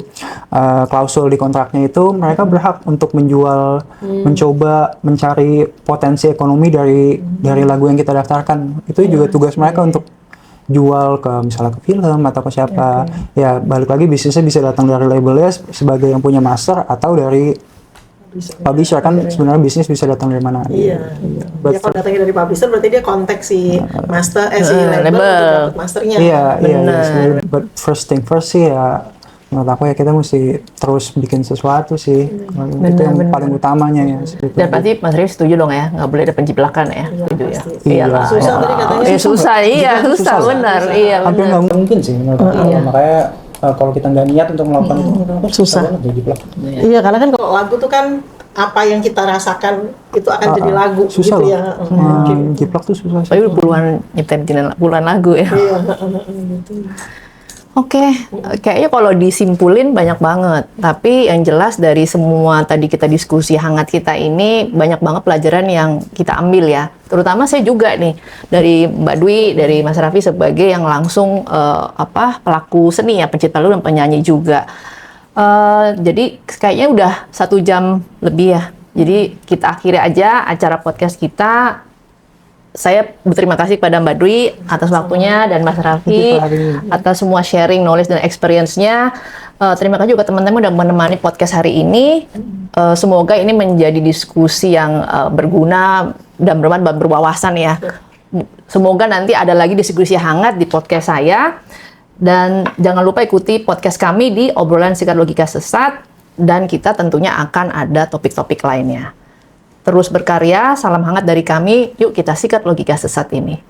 klausul di kontraknya itu mereka berhak untuk menjual, mencoba mencari potensi ekonomi dari lagu yang kita daftarkan. Itu juga tugas mereka untuk jual ke misalnya ke film atau ke siapa. Ya balik lagi bisnisnya bisa datang dari labelnya sebagai yang punya master atau dari publisher. Kan sebenarnya bisnis bisa datang dari mana. Iya. Ya kalau datangnya dari publisher berarti dia kontak si master si label untuk dapat masternya. Iya. But first thing first sih ya menurut aku ya kita mesti terus bikin sesuatu sih. Itu yang paling utamanya ya. Dan pasti Mas Rif setuju dong ya, nggak boleh ada penciplakan ya. Setuju ya. Iyalah. Susah tadi katanya. Susah benar. Iya hampir benar. nggak mungkin sih menurut aku. Makanya kalau kita nggak niat untuk melakukan itu Susah. Iya, karena kan kalau lagu tuh kan apa yang kita rasakan itu akan jadi lagu susah gitu loh. ya. Jiplak tuh susah sih. Tapi puluhan nyiptain puluhan lagu ya. Iya, gitu. Oke, kayaknya kalau disimpulin banyak banget. Tapi yang jelas dari semua tadi kita diskusi hangat kita ini, banyak banget pelajaran yang kita ambil ya. Terutama saya juga nih, dari Mbak Dwi, dari Mas Raffi sebagai yang langsung pelaku seni ya, pencipta lagu dan penyanyi juga. Jadi kayaknya udah 1 jam lebih ya. Jadi kita akhiri aja acara podcast kita. Saya berterima kasih kepada Mbak Dwi atas waktunya dan Mas Raffi atas semua sharing knowledge dan experience-nya. Terima kasih juga teman-teman udah menemani podcast hari ini. Semoga ini menjadi diskusi yang berguna dan berwawasan ya. Semoga nanti ada lagi diskusi hangat di podcast saya. Dan jangan lupa ikuti podcast kami di Obrolan Sikat Logika Sesat. Dan kita tentunya akan ada topik-topik lainnya. Terus berkarya, salam hangat dari kami, yuk kita sikat logika sesat ini.